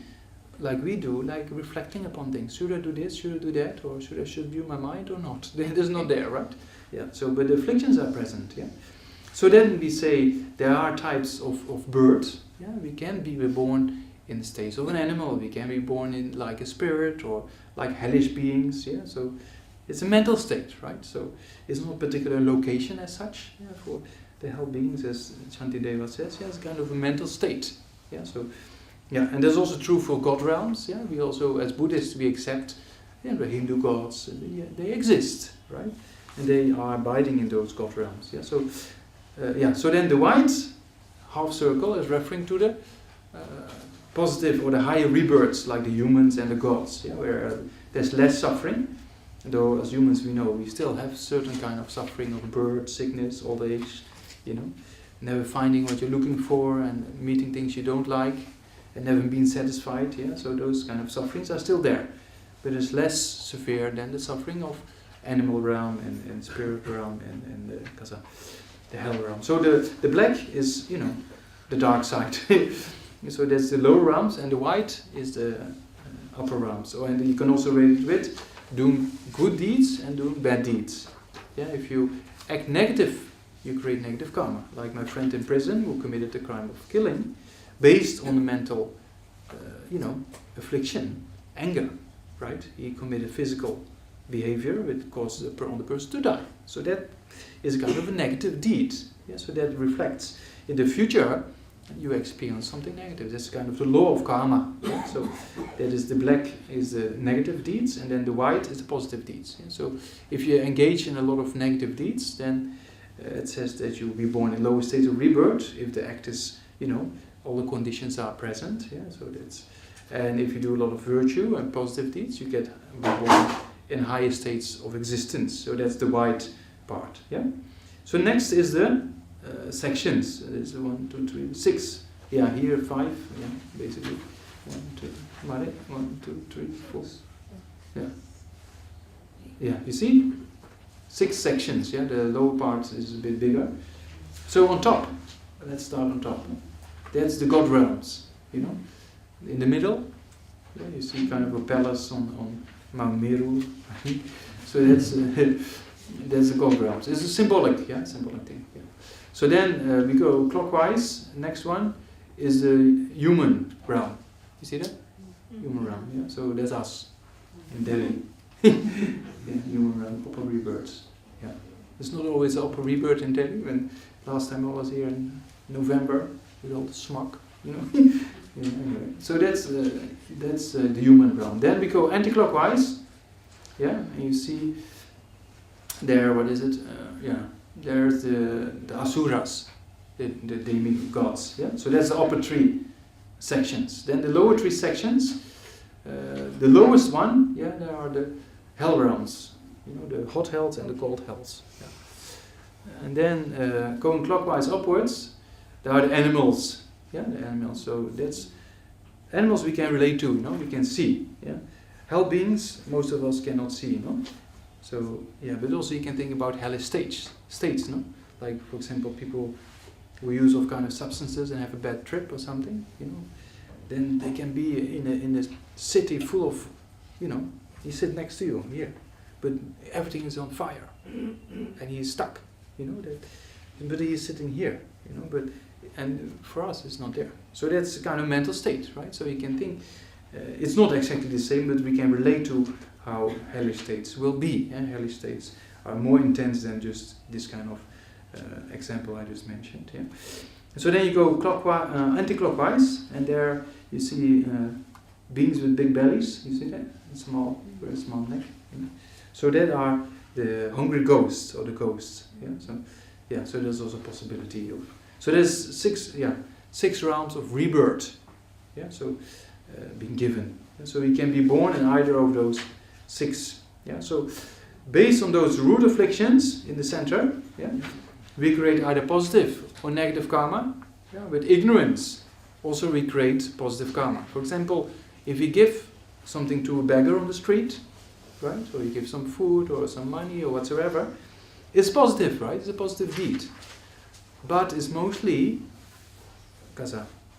like we do, like reflecting upon things. Should I do this? Should I do that? Or should I view my mind or not? There's not there, right? But the afflictions are present. So then we say there are types of birds. We can be reborn in the state of an animal. We can be born in like a spirit, or like hellish beings. So it's a mental state, right? So it's not a particular location as such. For the hell beings, as Shantideva says, it's kind of a mental state. And that's also true for god realms. We also, as Buddhists, we accept the Hindu gods. They exist, right? And they are abiding in those god realms. So then the white half circle is referring to the positive or the higher rebirths, like the humans and the gods, where there's less suffering. Though as humans we know we still have certain kind of suffering of birth, sickness, old age, never finding what you're looking for, and meeting things you don't like, and never being satisfied. So those kind of sufferings are still there, but it's less severe than the suffering of animal realm and spirit realm and the hell realm. So the black is the dark side. So there's the lower realms, and the white is the upper realms. So, and you can also relate it with doing good deeds and doing bad deeds. If you act negative, you create negative karma. Like my friend in prison who committed the crime of killing, based on the mental, affliction, anger, right? He committed physical behavior which causes the person to die. So that is kind of a negative deed. So that reflects in the future you experience something negative. That's kind of the law of karma. Yeah? So that is the black is the negative deeds, and then the white is the positive deeds. Yeah? So if you engage in a lot of negative deeds, then it says that you will be born in lower states of rebirth if the act is, all the conditions are present. Yeah, so that's, and if you do a lot of virtue and positive deeds, you get born in higher states of existence. So that's the white part. Yeah. So next is the sections. There's 1, 2, 3, 6. Yeah, here 5. Yeah, basically 1, 2, 1, 2, 3, 4. Yeah. Yeah, you see. 6 sections, yeah, the lower part is a bit bigger. So on top, let's start on top. That's the God realms, In the middle, yeah, you see kind of a palace on Mount Meru. So that's the God realms. It's a symbolic thing. Yeah. So then we go clockwise. Next one is the human realm. You see that? Human realm, yeah. So that's us in Delhi. Yeah, human realm, upper rebirths. Yeah, it's not always upper rebirth in Delhi. When last time I was here in November with all the smog, Yeah, anyway. So that's the human realm. Then we go anti-clockwise. Yeah, and you see there. What is it? There's the asuras, the demigods. Yeah, so that's the upper 3 sections. Then the lower 3 sections. The lowest one, there are the hell realms, the hot hells and the cold hells. Yeah. And then going clockwise upwards, there are the animals. Yeah, the animals. So that's animals we can relate to. We can see. Yeah, hell beings most of us cannot see. So but also you can think about hellish states. Like for example, people who use of kind of substances and have a bad trip or something. Then they can be in a city full of, he sit next to you here, but everything is on fire, and he is stuck, but he is sitting here, and for us it's not there. So that's a kind of mental state, right? So you can think, it's not exactly the same, but we can relate to how hellish states will be, and hellish states are more intense than just this kind of example I just mentioned. Yeah. So then you go clockwise, anti-clockwise, and there you see beings with big bellies. You see that? Small, very small neck. So that are the hungry ghosts or the ghosts. Yeah. So there's also a possibility of. So there's 6 rounds of rebirth. Yeah. So being given. So you can be born in either of those 6. Yeah. So based on those root afflictions in the center. Yeah. We create either positive or negative karma. Yeah, with ignorance, also we create positive karma. For example, if we give something to a beggar on the street, right, or you give some food or some money or whatsoever, it's positive, right? It's a positive deed. But it's mostly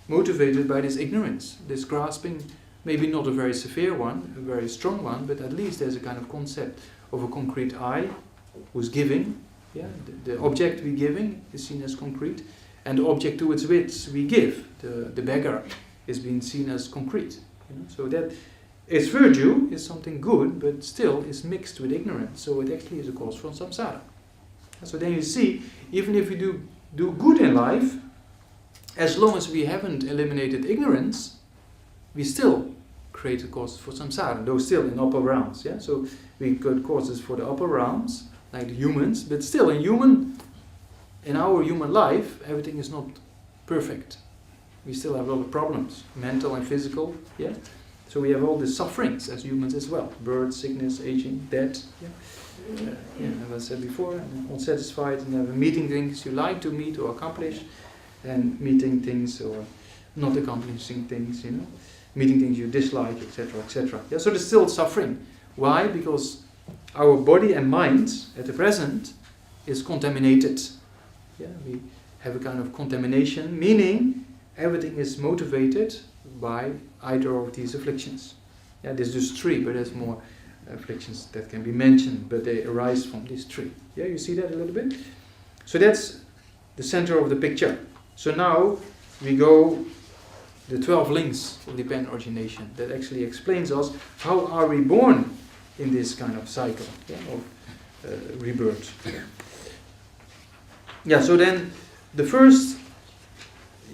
motivated by this ignorance, this grasping, maybe not a very severe one, a very strong one, but at least there's a kind of concept of a concrete I who's giving. Yeah, the object we're giving is seen as concrete, and the object to which we give, the beggar, is being seen as concrete. So that its virtue is something good, but still is mixed with ignorance. So it actually is a cause for samsara. So then you see, even if we do good in life, as long as we haven't eliminated ignorance, we still create a cause for samsara, though still in upper realms. Yeah, so we could causes for the upper realms, like the humans, but still in our human life, everything is not perfect. We still have a lot of problems, mental and physical. Yeah, so we have all the sufferings as humans as well: birth, sickness, aging, death. As I said before, and unsatisfied, and never meeting things you like to meet or accomplish, and meeting things or not accomplishing things. Meeting things you dislike, etc., etc. Yeah, so there's still suffering. Why? Because our body and mind at the present is contaminated. Yeah, we have a kind of contamination, meaning everything is motivated by either of these afflictions. Yeah, there's just 3, but there's more afflictions that can be mentioned, but they arise from these 3. Yeah, you see that a little bit? So that's the center of the picture. So now we go the 12 links of dependent origination that actually explains us how are we born in this kind of cycle of rebirth. Yeah, so then the first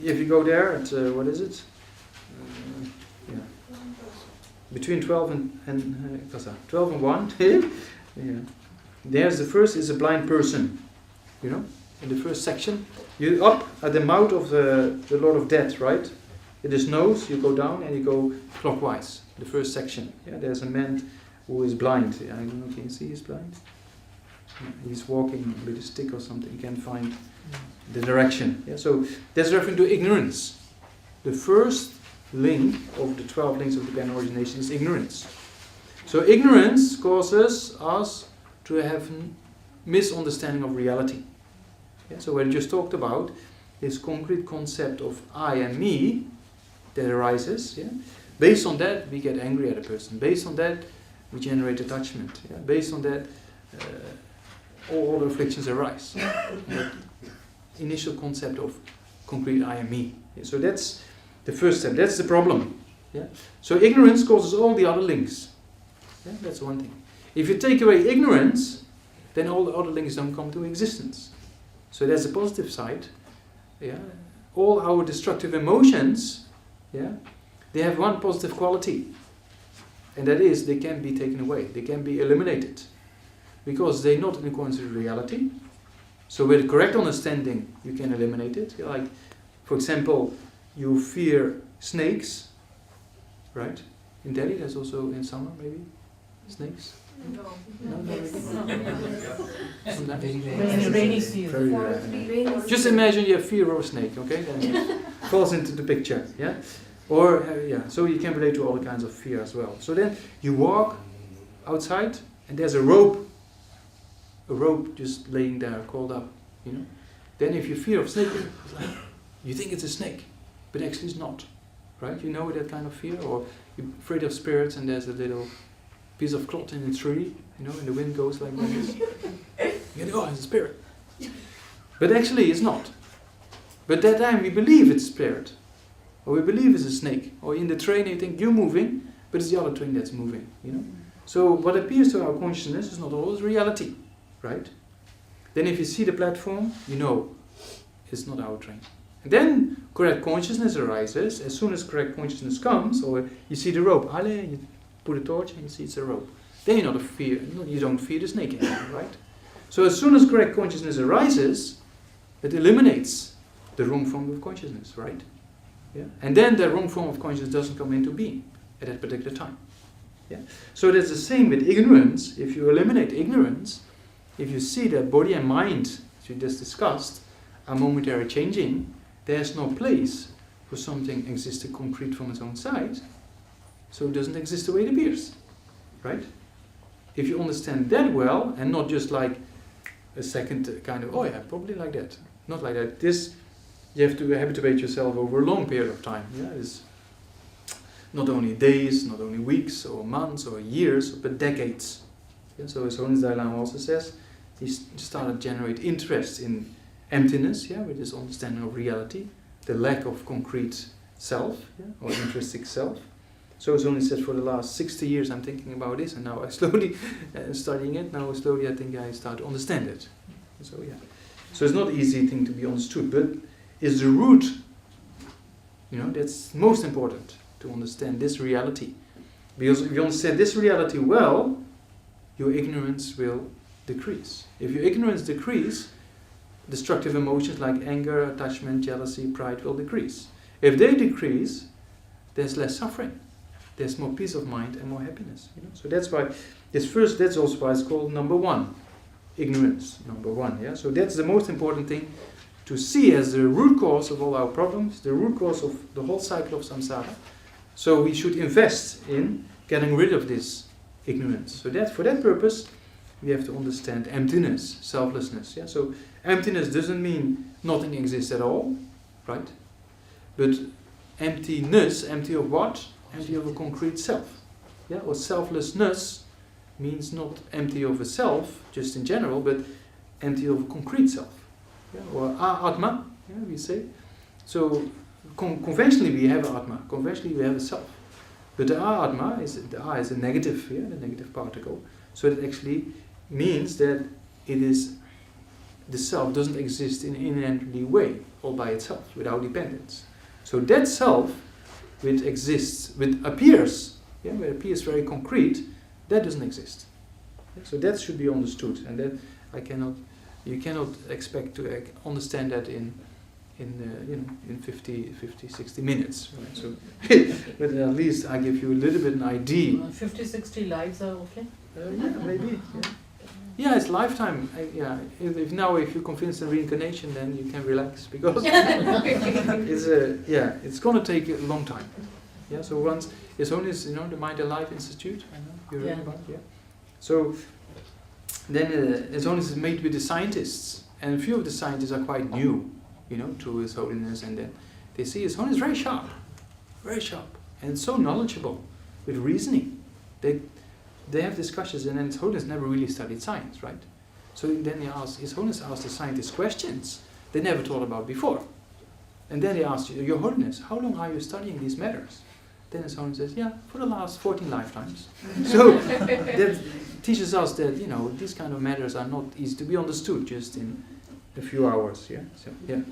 if you go there at, what is it? Yeah. Between 12 and 12 and 1, yeah. There's the first is a blind person, you know, in the first section. You up at the mouth of the Lord of Death, right? It is nose, you go down and you go clockwise, the first section. Yeah, there's a man who is blind. I don't know, can you see he's blind? Yeah, he's walking with a stick or something, he can't find the direction. Yeah, so that's referring to ignorance. The first link of the 12 links of dependent origination is ignorance. So ignorance causes us to have misunderstanding of reality. Yeah, so what I just talked about, this concrete concept of I and me that arises. Yeah? Based on that, we get angry at a person. Based on that, we generate attachment. Yeah? Based on that, all the afflictions arise. That initial concept of concrete I and me. Yeah? So that's the first step. That's the problem. Yeah? So ignorance causes all the other links. Yeah? That's one thing. If you take away ignorance, then all the other links don't come to existence. So that's the positive side. Yeah? All our destructive emotions, yeah, they have one positive quality. And that is, they can be taken away. They can be eliminated. Because they're not in accordance with reality. So with the correct understanding, you can eliminate it. Yeah, like, for example, you fear snakes, right? In Delhi, there's also in summer, maybe, snakes. No. Rainy season. Very rare. Just imagine you have fear of a snake, okay? Then it falls into the picture, yeah? Or, so you can relate to all the kinds of fear as well. So then you walk outside and there's a rope just laying there, called up, you know? Then if you fear of snake, you think it's a snake, but actually it's not, right? You know that kind of fear? Or you're afraid of spirits and there's a little piece of cloth in a tree, you know, and the wind goes like this. You know, it's a spirit. But actually it's not. But that time we believe it's a spirit. Or we believe it's a snake. Or in the train you think you're moving, but it's the other train that's moving, you know. So what appears to our consciousness is not always reality, right? Then if you see the platform, you know it's not our train. And then correct consciousness arises. As soon as correct consciousness comes, or you see the rope, you put a torch and you see it's a rope. Then you don't fear the snake anymore, right? So as soon as correct consciousness arises, it eliminates the wrong form of consciousness, right? Yeah? And then the wrong form of consciousness doesn't come into being at that particular time. Yeah? So that's the same with ignorance. If you eliminate ignorance, if you see that body and mind, as we just discussed, are momentarily changing, there's no place for something existing concrete from its own side. So it doesn't exist the way it appears, right? If you understand that well, and not just like a second kind of, probably like that. Not like that. This, you have to habituate yourself over a long period of time. Yeah, it's not only days, not only weeks, or months, or years, but decades. Yeah, so as Holiness Dalai Lama also says, he started to generate interest in emptiness, with this understanding of reality, the lack of concrete self, or intrinsic self. So it's only said for the last 60 years I'm thinking about this, and now I slowly studying it. Now slowly I think I start to understand it. So so it's not an easy thing to be understood, but it's the root. That's most important to understand this reality, because if you understand this reality well, your ignorance will decrease. If your ignorance decrease, destructive emotions like anger, attachment, jealousy, pride will decrease. If they decrease, there's less suffering. There's more peace of mind and more happiness. So that's why that's also why it's called number one, ignorance, number one. Yeah. So that's the most important thing to see as the root cause of all our problems, the root cause of the whole cycle of samsara. So we should invest in getting rid of this ignorance. So that for that purpose, we have to understand emptiness, selflessness. Yeah. So emptiness doesn't mean nothing exists at all, right? But emptiness, empty of what? Empty of a concrete self. Yeah, or selflessness means not empty of a self, just in general, but empty of a concrete self. Yeah, or atma, we say. So conventionally we have atma, conventionally we have a self. But the atma is a negative, the negative particle. So that actually means that it is the self doesn't exist in an inherently way, all by itself, without dependence. So that self, which exists, which appears, where it appears very concrete, that doesn't exist. So that should be understood, and that you cannot expect to understand that in 50, 60 minutes. Right? So, but at least I give you a little bit an idea. 50, 60 lives are okay? Yeah, maybe. Yeah, it's lifetime. If you convince in reincarnation, then you can relax, because it's gonna take a long time. Yeah. So once His Holiness, the Mind and Life Institute. I know you heard about it. Yeah. So then His Holiness is made with the scientists, and a few of the scientists are quite new, to His Holiness, and then they see His Holiness very sharp, and so knowledgeable with reasoning. They have discussions, and then His Holiness never really studied science, right? So then His Holiness asked the scientists questions they never thought about before. And then they asked, Your Holiness, how long are you studying these matters? Then His Holiness says, for the last 14 lifetimes. So that teaches us that, these kind of matters are not easy to be understood just in a few hours. Yeah. So yeah.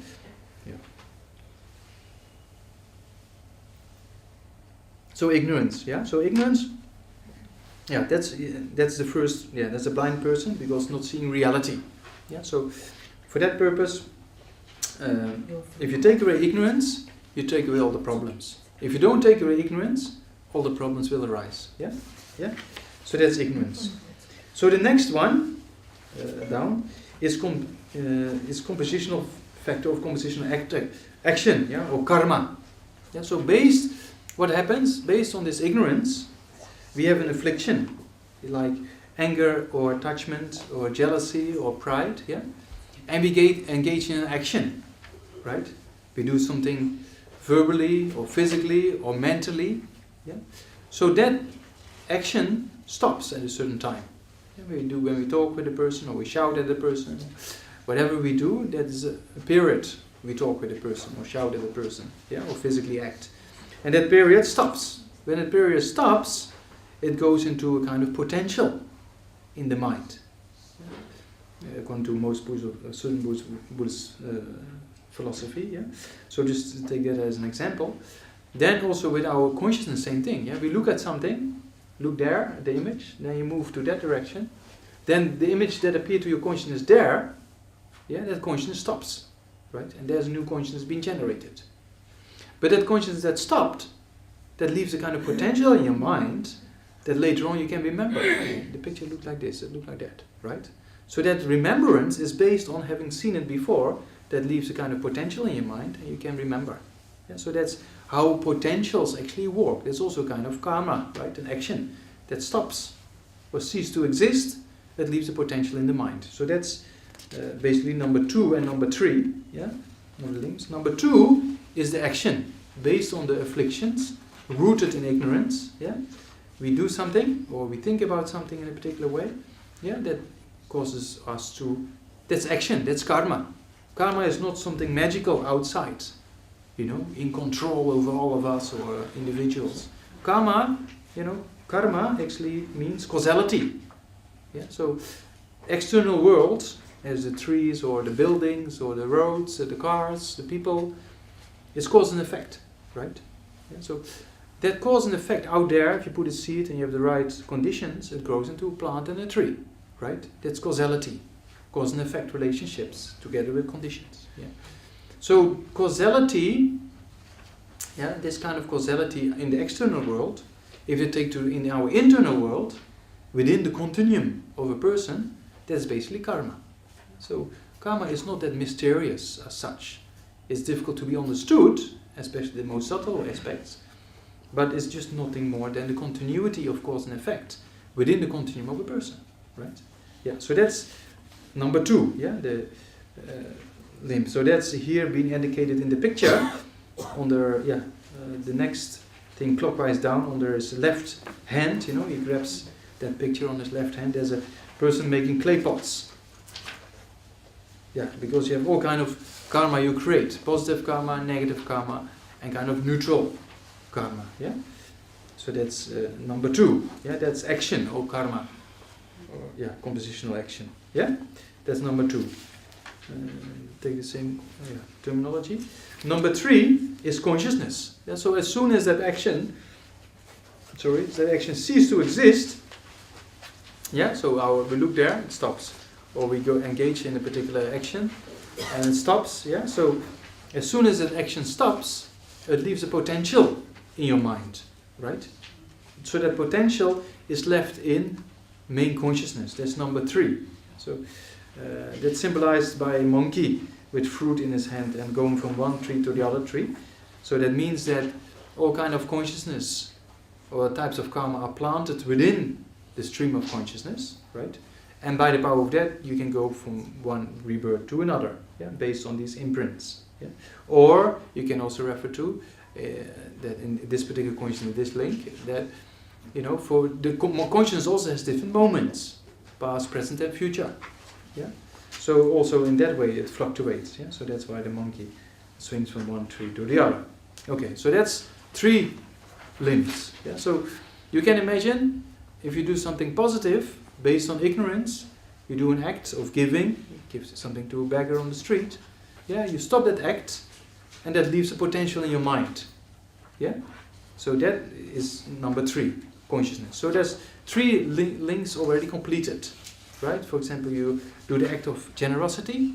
So ignorance. Yeah. So ignorance. Yeah, that's the first. Yeah, that's a blind person, because not seeing reality. Yeah. So for that purpose, if you take away ignorance, you take away all the problems. If you don't take away ignorance, all the problems will arise. Yeah. So that's ignorance. So the next one down is compositional factor of compositional action. Yeah, or karma. Yeah. So what happens based on this ignorance? We have an affliction, like anger or attachment or jealousy or pride, and we engage in an action, right? We do something verbally or physically or mentally, So that action stops at a certain time. When we talk with a person, or we shout at a person, whatever we do, that is a period we talk with a person or shout at a person, or physically act, and that period stops. When that period stops, it goes into a kind of potential in the mind. According to most certain Buddhist philosophy. So just to take that as an example. Then also with our consciousness, same thing. We look at something, look there at the image, then you move to that direction. Then the image that appeared to your consciousness there, that consciousness stops, right? And there's a new consciousness being generated. But that consciousness that stopped, that leaves a kind of potential in your mind, that later on you can remember. The picture looked like this, it looked like that, right? So that remembrance is based on having seen it before, that leaves a kind of potential in your mind, and you can remember. So that's how potentials actually work. There's also a kind of karma, right? An action that stops or ceases to exist, that leaves a potential in the mind. So that's basically number 2 and number 3. Number 2 is the action based on the afflictions, rooted in ignorance. We do something, or we think about something in a particular way, that causes us to... That's action, that's karma. Karma is not something magical outside, in control over all of us or individuals. Karma actually means causality. So external world, as the trees or the buildings or the roads, the cars, the people, is cause and effect, right? So that cause and effect out there, if you put a seed and you have the right conditions, it grows into a plant and a tree, right? That's causality. Cause and effect relationships together with conditions. So causality, this kind of causality in the external world, if you take to in our internal world, within the continuum of a person, that's basically karma. So karma is not that mysterious as such. It's difficult to be understood, especially the most subtle aspects, but it's just nothing more than the continuity of cause and effect within the continuum of a person, right? So that's number 2, the limb. So that's here being indicated in the picture under the next thing clockwise down under his left hand. He grabs that picture on his left hand. There's a person making clay pots. Because you have all kind of karma you create: positive karma, negative karma, and kind of neutral karma. So that's number 2. That's action or karma. Or, compositional action. That's number 2. take the same terminology. Number 3 is consciousness. Yeah, so as soon as that action ceases to exist, so we look there, it stops. Or we go engage in a particular action, and it stops. Yeah, so as soon as that action stops, it leaves a potential in your mind, right? So that potential is left in main consciousness. That's number 3. So that's symbolized by a monkey with fruit in his hand and going from one tree to the other tree. So that means that all kind of consciousness or types of karma are planted within the stream of consciousness, right? And by the power of that, you can go from one rebirth to another, based on these imprints. Yeah? Or you can also refer to that in this particular consciousness, this link, that for the consciousness also has different moments, past, present, and future. Yeah. So also in that way it fluctuates. Yeah. So that's why the monkey swings from one tree to the other. Okay. So that's 3 limbs. Yeah. So you can imagine if you do something positive based on ignorance, you do an act of giving, you give something to a beggar on the street. Yeah. You stop that act, and that leaves a potential in your mind. Yeah. So that is number 3. Consciousness. So there's 3 links already completed, right? For example, you do the act of generosity,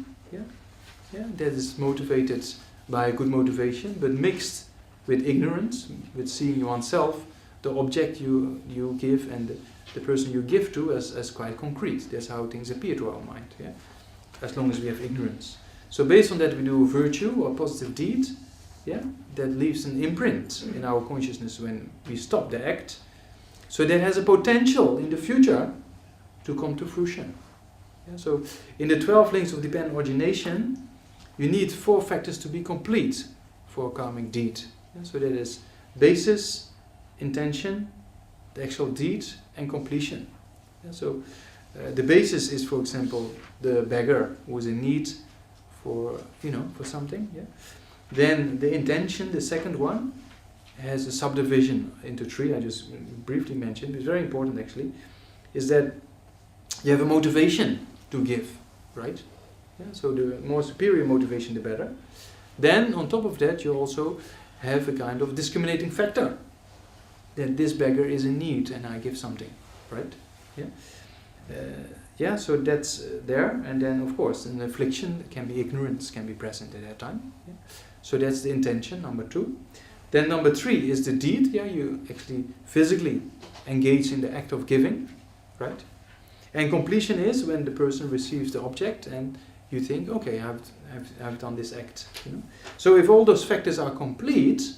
that is motivated by a good motivation, but mixed with ignorance, with seeing oneself, the object you give and the person you give to as quite concrete. That's how things appear to our mind, as long as we have ignorance. So based on that we do a virtue or positive deed, that leaves an imprint in our consciousness when we stop the act. So that has a potential in the future to come to fruition. Yeah, so in the 12 links of dependent origination, you need 4 factors to be complete for a karmic deed. Yeah, so that is basis, intention, the actual deed, and completion. Yeah, so the basis is, for example, the beggar who is in need for something. Yeah. Then the intention, the second one, has a subdivision into 3. I just briefly mentioned, it's very important actually, is that you have a motivation to give, right? Yeah, so the more superior motivation, the better. Then on top of that, you also have a kind of discriminating factor, that this beggar is in need and I give something, right? Yeah. So that's there. And then of course an affliction can be ignorance, can be present at that time. Yeah? So that's the intention, number 2. Then number 3 is the deed. Yeah, you actually physically engage in the act of giving, right? And completion is when the person receives the object and you think, okay, I've done this act. So if all those factors are complete,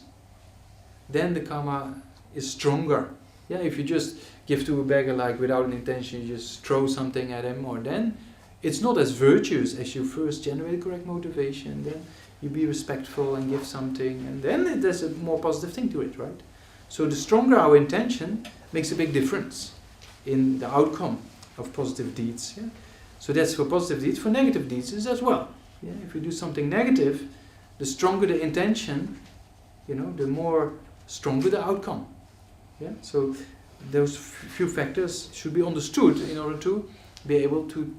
then the karma is stronger. Yeah, if you just give to a beggar like without an intention, you just throw something at him, or then it's not as virtuous as you first generate correct motivation, then you be respectful and give something, and then there's a more positive thing to it, right? So the stronger our intention makes a big difference in the outcome of positive deeds. Yeah? So that's for positive deeds. For negative deeds is as well. Yeah? If you do something negative, the stronger the intention, the more stronger the outcome. Yeah? So those few factors should be understood in order to be able to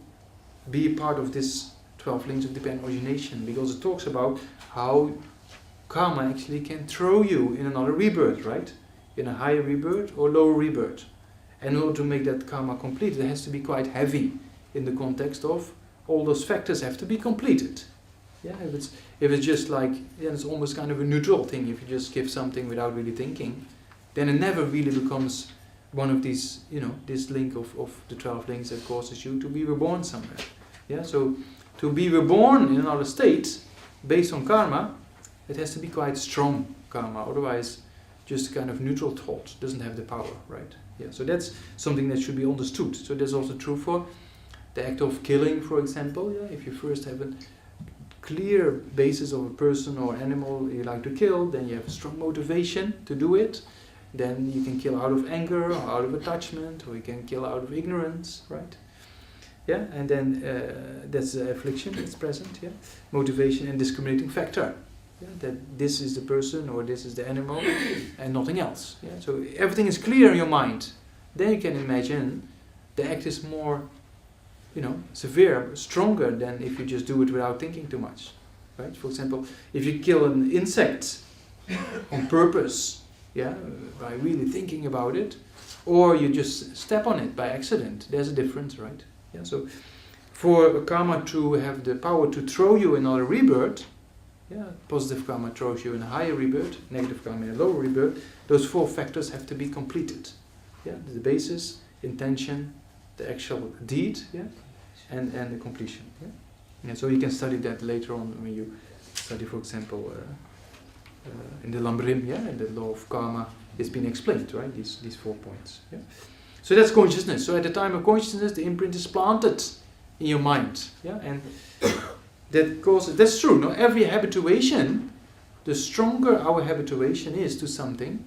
be part of this 12 links of dependent origination, because it talks about how karma actually can throw you in another rebirth, right? In a higher rebirth or lower rebirth. And in order to make that karma complete, it has to be quite heavy in the context of all those factors have to be completed. Yeah, if it's just like, it's almost kind of a neutral thing. If you just give something without really thinking, then it never really becomes one of these, this link of the 12 links that causes you to be reborn somewhere. Yeah, so to be reborn in another state based on karma, it has to be quite strong karma. Otherwise, just a kind of neutral thought doesn't have the power, right? Yeah, so that's something that should be understood. So that's also true for the act of killing, for example. Yeah, if you first have a clear basis of a person or animal you like to kill, then you have a strong motivation to do it. Then you can kill out of anger or out of attachment, or you can kill out of ignorance, right? Yeah, and then that's the affliction that's present. Yeah, motivation and discriminating factor. Yeah, that this is the person or this is the animal and nothing else. Yeah, so everything is clear in your mind. Then you can imagine the act is more severe, stronger than if you just do it without thinking too much, right? For example, if you kill an insect on purpose, by really thinking about it, or you just step on it by accident, there's a difference, right? So for karma to have the power to throw you in another rebirth, positive karma throws you in a higher rebirth, negative karma in a lower rebirth, those 4 factors have to be completed. The basis, intention, the actual deed, and the completion. So you can study that later on when you study, for example, in the Lambrim, and the law of karma is being explained, right? These 4 points. So that's consciousness. So at the time of consciousness, the imprint is planted in your mind, and that's true. No, every habituation, the stronger our habituation is to something,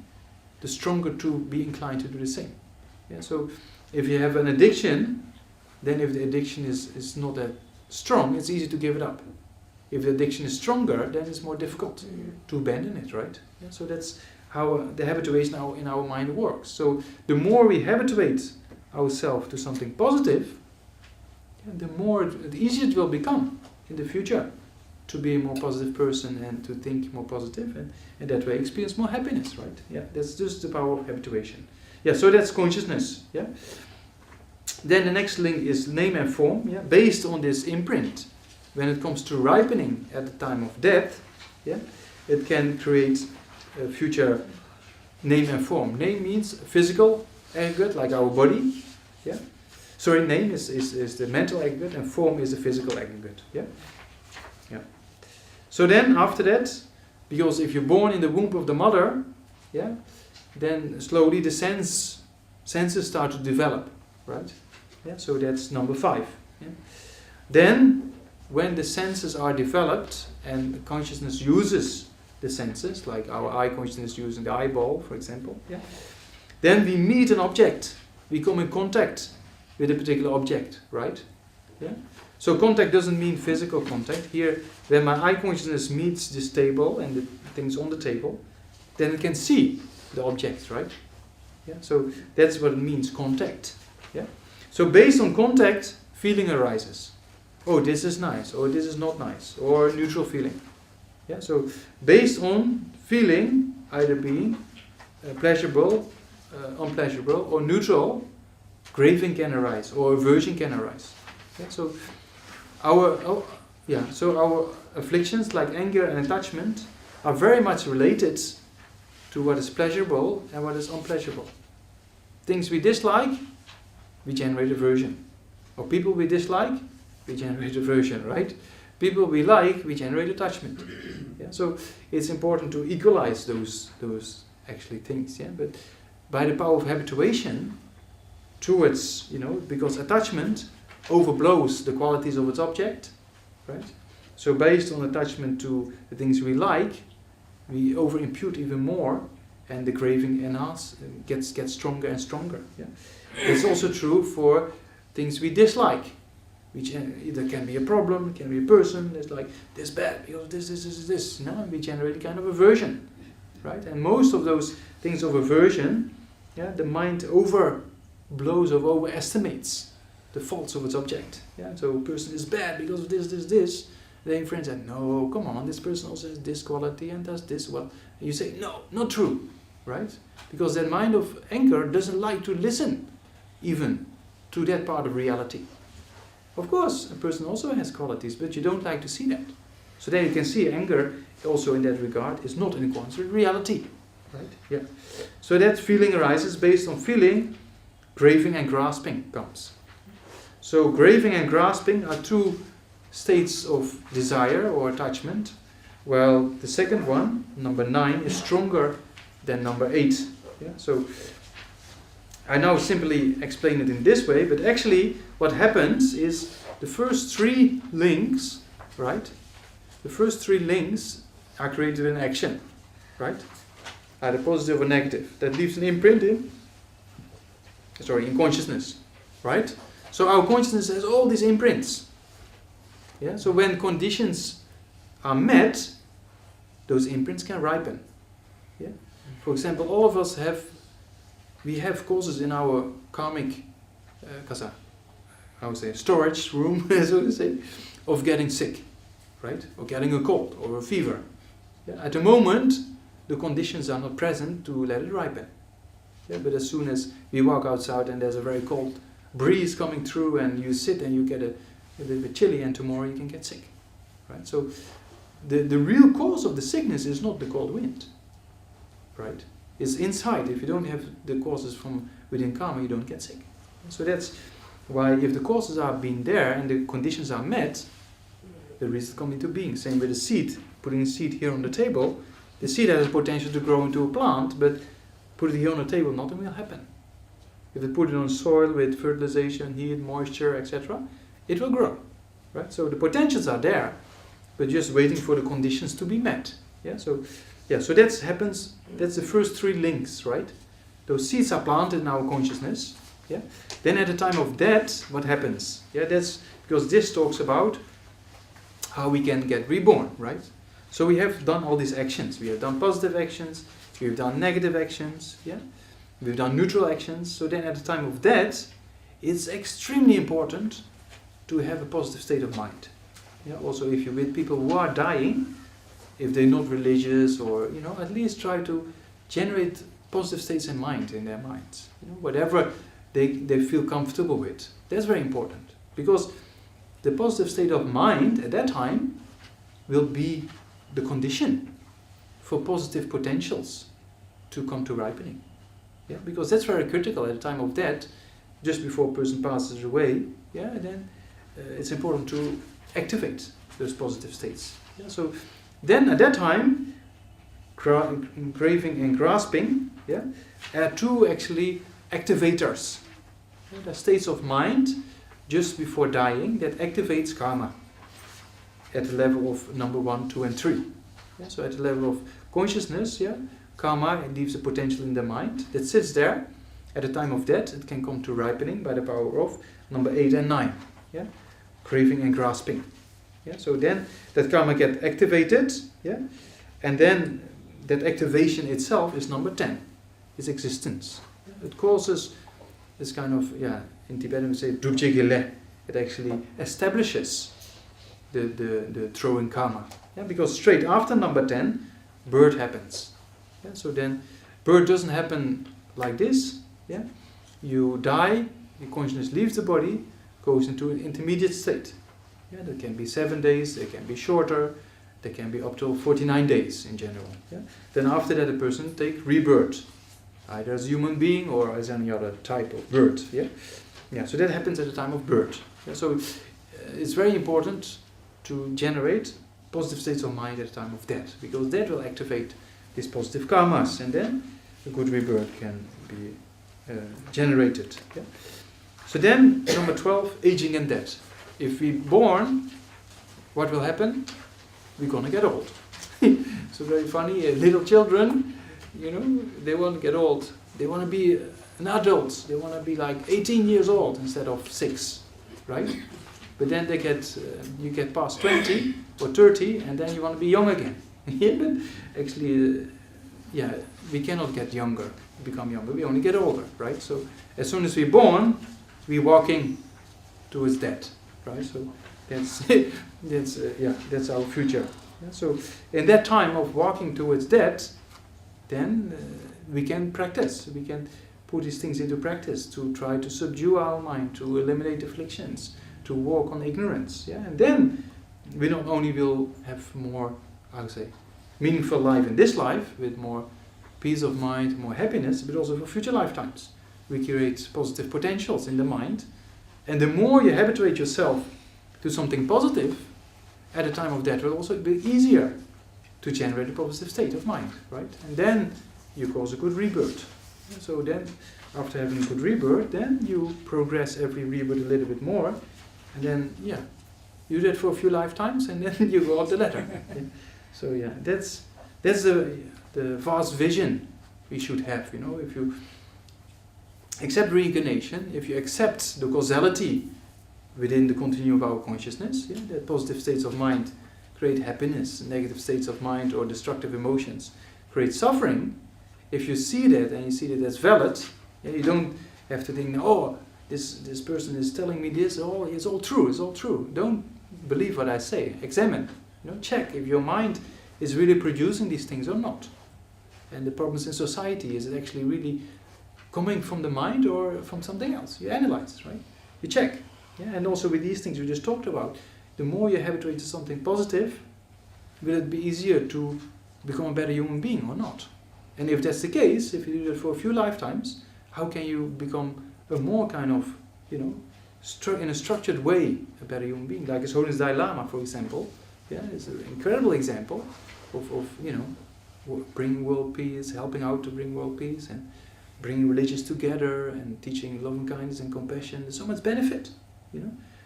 the stronger to be inclined to do the same. So if you have an addiction, then if the addiction is not that strong, it's easy to give it up. If the addiction is stronger, then it's more difficult to abandon it, right? So that's how the habituation in our mind works. So the more we habituate ourselves to something positive, the easier it will become in the future to be a more positive person and to think more positive, and that way experience more happiness, right? That's just the power of habituation. So that's consciousness. Then the next link is name and form. Based on this imprint, when it comes to ripening at the time of death, it can create a future name and form. Name means physical aggregate, like our body. Name is the mental aggregate, and form is the physical aggregate. So then after that, because if you're born in the womb of the mother, then slowly the senses start to develop, right? So that's number 5. Then, when the senses are developed and consciousness uses the senses, like our eye consciousness using the eyeball, for example, then we meet an object. We come in contact with a particular object, right? So contact doesn't mean physical contact. Here, when my eye consciousness meets this table and the things on the table, then it can see the object, right? So that's what it means, contact. So based on contact, feeling arises. Oh, this is nice, or this is not nice, or neutral feeling. So based on feeling, either being pleasurable, unpleasurable, or neutral, craving can arise, or aversion can arise. So our afflictions like anger and attachment are very much related to what is pleasurable and what is unpleasurable. Things we dislike, we generate aversion. Or people we dislike, we generate aversion, right? People we like, we generate attachment. So it's important to equalize those actually things. But by the power of habituation towards, because attachment overblows the qualities of its object, right? So based on attachment to the things we like, we over-impute even more, and the craving gets stronger and stronger. It's also true for things we dislike, which either can be a problem, can be a person. It's like this bad because this. And we generate a kind of aversion, right? And most of those things of aversion, the mind overblows or overestimates the faults of its object. So a person is bad because of this. Then friends say, no, come on, this person also has this quality and does this. Well, you say, no, not true, right? Because that mind of anger doesn't like to listen even to that part of reality. Of course, a person also has qualities, but you don't like to see that. So then you can see anger also in that regard is not in accordance with reality, right? So that feeling arises. Based on feeling, craving and grasping comes. So craving and grasping are 2 states of desire or attachment. Well, the second one, number 9, is stronger than number 8. So I now simply explain it in this way, but actually what happens is the first 3 links, right? The first 3 links are created in action, right? Either positive or negative. That leaves an imprint in consciousness, right? So our consciousness has all these imprints. So when conditions are met, those imprints can ripen. For example, all of us we have causes in our karmic storage room, so to say, of getting sick, right? Or getting a cold or a fever. Yeah? At the moment, the conditions are not present to let it ripen. Yeah? But as soon as we walk outside and there's a very cold breeze coming through and you sit and you get a little bit chilly and tomorrow you can get sick, right? So the real cause of the sickness is not the cold wind, right? It's inside. If you don't have the causes from within karma, you don't get sick. So that's why if the causes are being there and the conditions are met, the reasons come into being. Same with a seed. Putting a seed here on the table, the seed has the potential to grow into a plant, but put it here on the table, nothing will happen. If you put it on soil with fertilization, heat, moisture, etc., it will grow, right? So the potentials are there, but just waiting for the conditions to be met. So that happens. That's the first three links, right? Those seeds are planted in our consciousness. Yeah. Then at the time of death, what happens? Yeah, that's because this talks about how we can get reborn, right? So we have done all these actions. We have done positive actions. We've done negative actions. Yeah. We've done neutral actions. So then at the time of death, it's extremely important to have a positive state of mind. Yeah. Also, if you're with people who are dying, if they're not religious, or at least try to generate positive states in mind in their minds. Whatever they feel comfortable with. That's very important, because the positive state of mind at that time will be the condition for positive potentials to come to ripening. Yeah, because that's very critical at the time of death, just before a person passes away. Yeah, then it's important to activate those positive states. Yeah, so then at that time, craving and grasping, are two actually activators. The states of mind just before dying that activates karma at the level of number 1, 2, and 3. Yeah, so at the level of consciousness, karma leaves a potential in the mind that sits there. At the time of death, it can come to ripening by the power of number 8 and 9. Yeah, craving and grasping. Yeah, so then that karma gets activated. Yeah, and then that activation itself is number 10. Its existence. It causes this kind of, in Tibetan we say drupjegile. It actually establishes the throwing karma. Yeah, because straight after number 10, birth happens. Yeah, so then birth doesn't happen like this. Yeah, you die, your consciousness leaves the body, goes into an intermediate state. Yeah, that can be 7 days, it can be shorter, they can be up to 49 days in general. Yeah? Then after that, a person takes rebirth, either as a human being or as any other type of birth. Yeah. So that happens at the time of birth. Yeah? So it's very important to generate positive states of mind at the time of death, because that will activate these positive karmas, and then a good rebirth can be generated. Yeah? So then, number 12, aging and death. If we're born, what will happen? We're gonna get old. So very funny, little children, they want to get old. They want to be an adult. They want to be like 18 years old instead of 6, right? But then you get past 20 or 30, and then you want to be young again. But actually, we cannot get younger, become younger. We only get older, right? So as soon as we're born, we're walking towards death, right? So that's our future. Yeah, so in that time of walking towards death, then we can practice. We can put these things into practice to try to subdue our mind, to eliminate afflictions, to walk on ignorance. Yeah, and then we not only will have more, meaningful life in this life with more peace of mind, more happiness, but also for future lifetimes. We create positive potentials in the mind, and the more you habituate yourself to something positive, at the time of death will also be easier to generate a positive state of mind, right? And then you cause a good rebirth. So then, after having a good rebirth, then you progress every rebirth a little bit more, and then you do that for a few lifetimes, and then you go up the ladder. So that's the vast vision we should have. If you accept reincarnation, if you accept the causality within the continuum of our consciousness, that positive states of mind create happiness, negative states of mind or destructive emotions create suffering. If you see that and you see that as valid, you don't have to think, this person is telling me this, oh, it's all true. Don't believe what I say. Examine, check if your mind is really producing these things or not. And the problems in society, is it actually really coming from the mind or from something else? You analyze, right? You check. Yeah? And also with these things we just talked about, the more you habituate to something positive, will it be easier to become a better human being or not? And if that's the case, if you do that for a few lifetimes, how can you become a more kind of, in a structured way, a better human being? Like his Holiness Dalai Lama, for example. Yeah, it's an incredible example of bringing world peace, helping out to bring world peace, and bringing religions together, and teaching loving kindness and compassion. There's so much benefit,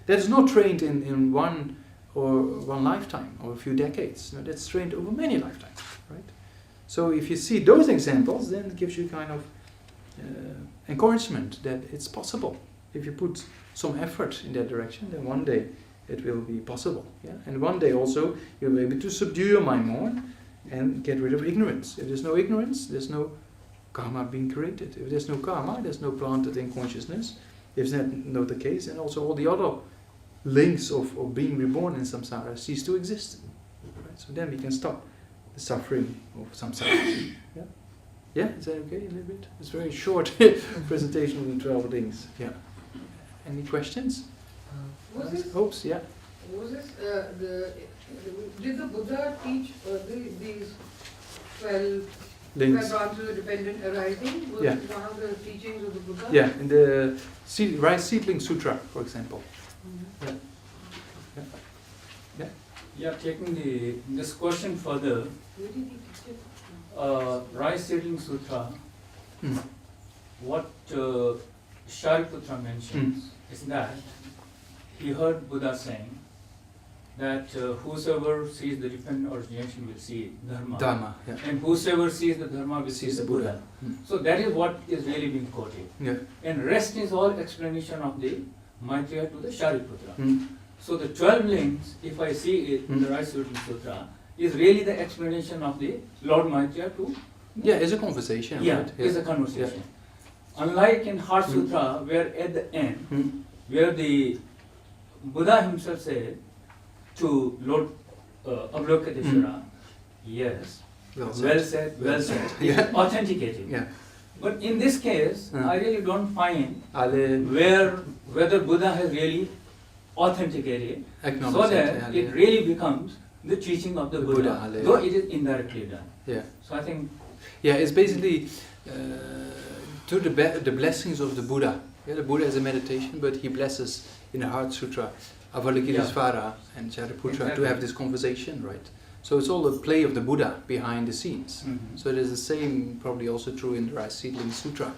That is not trained in one lifetime or a few decades. No, that's trained over many lifetimes, right? So if you see those examples, then it gives you kind of encouragement that it's possible. If you put some effort in that direction, then one day it will be possible. Yeah? And one day also you'll be able to subdue your mind more and get rid of ignorance. If there's no ignorance, there's no karma being created. If there's no karma, there's no planted in consciousness. If that's not the case, and also all the other links of being reborn in samsara cease to exist. Right? So then we can stop the suffering of samsara. Yeah? Yeah, is that okay a little bit? It's a very short presentation of the 12 things. Yeah. Any questions? Hopes, yeah. Did the Buddha teach these 12 Links. branches of dependent arising? Was Yeah. it one of the teachings of the Buddha? Yeah, in the Rice Seedling Sutra, for example. Mhm. Yeah, taking this question further, Where did he teach it? Rice Seedling Sutra, Hmm. what Shariputra mentions is that he heard Buddha saying that whosoever sees the dependent origination will see Dharma, Dharma, yeah. and whosoever sees the Dharma will see the Buddha. Hmm. So that is what is really being quoted. Yeah. And rest is all explanation of the Maitreya to the Shariputra. Hmm. So the 12 links, if I see it in the Rice Seedling Sutra, is really the explanation of the Lord Maitreya to Yeah, it's a conversation, yeah, right? is a conversation. Unlike in Heart Sutra, where at the end, Hmm. where the Buddha himself said to Lord Avalokiteshvara, yes, well said, Yeah. authenticating. Yeah. But in this case, Hmm. I really don't find Ale whether Buddha has really authenticated, acknowledge so it, that it really becomes the teaching of the The Buddha, Buddha, though it is indirectly done. Yeah. So I think Yeah, it's basically to the blessings of the Buddha. Yeah, the Buddha is a meditation, but he blesses in the Heart Sutra Avalokiteshvara and Shariputra to have this conversation, right? So it's all the play of the Buddha behind the scenes. So it is the same, probably also true in the Rice Seedling Sutra,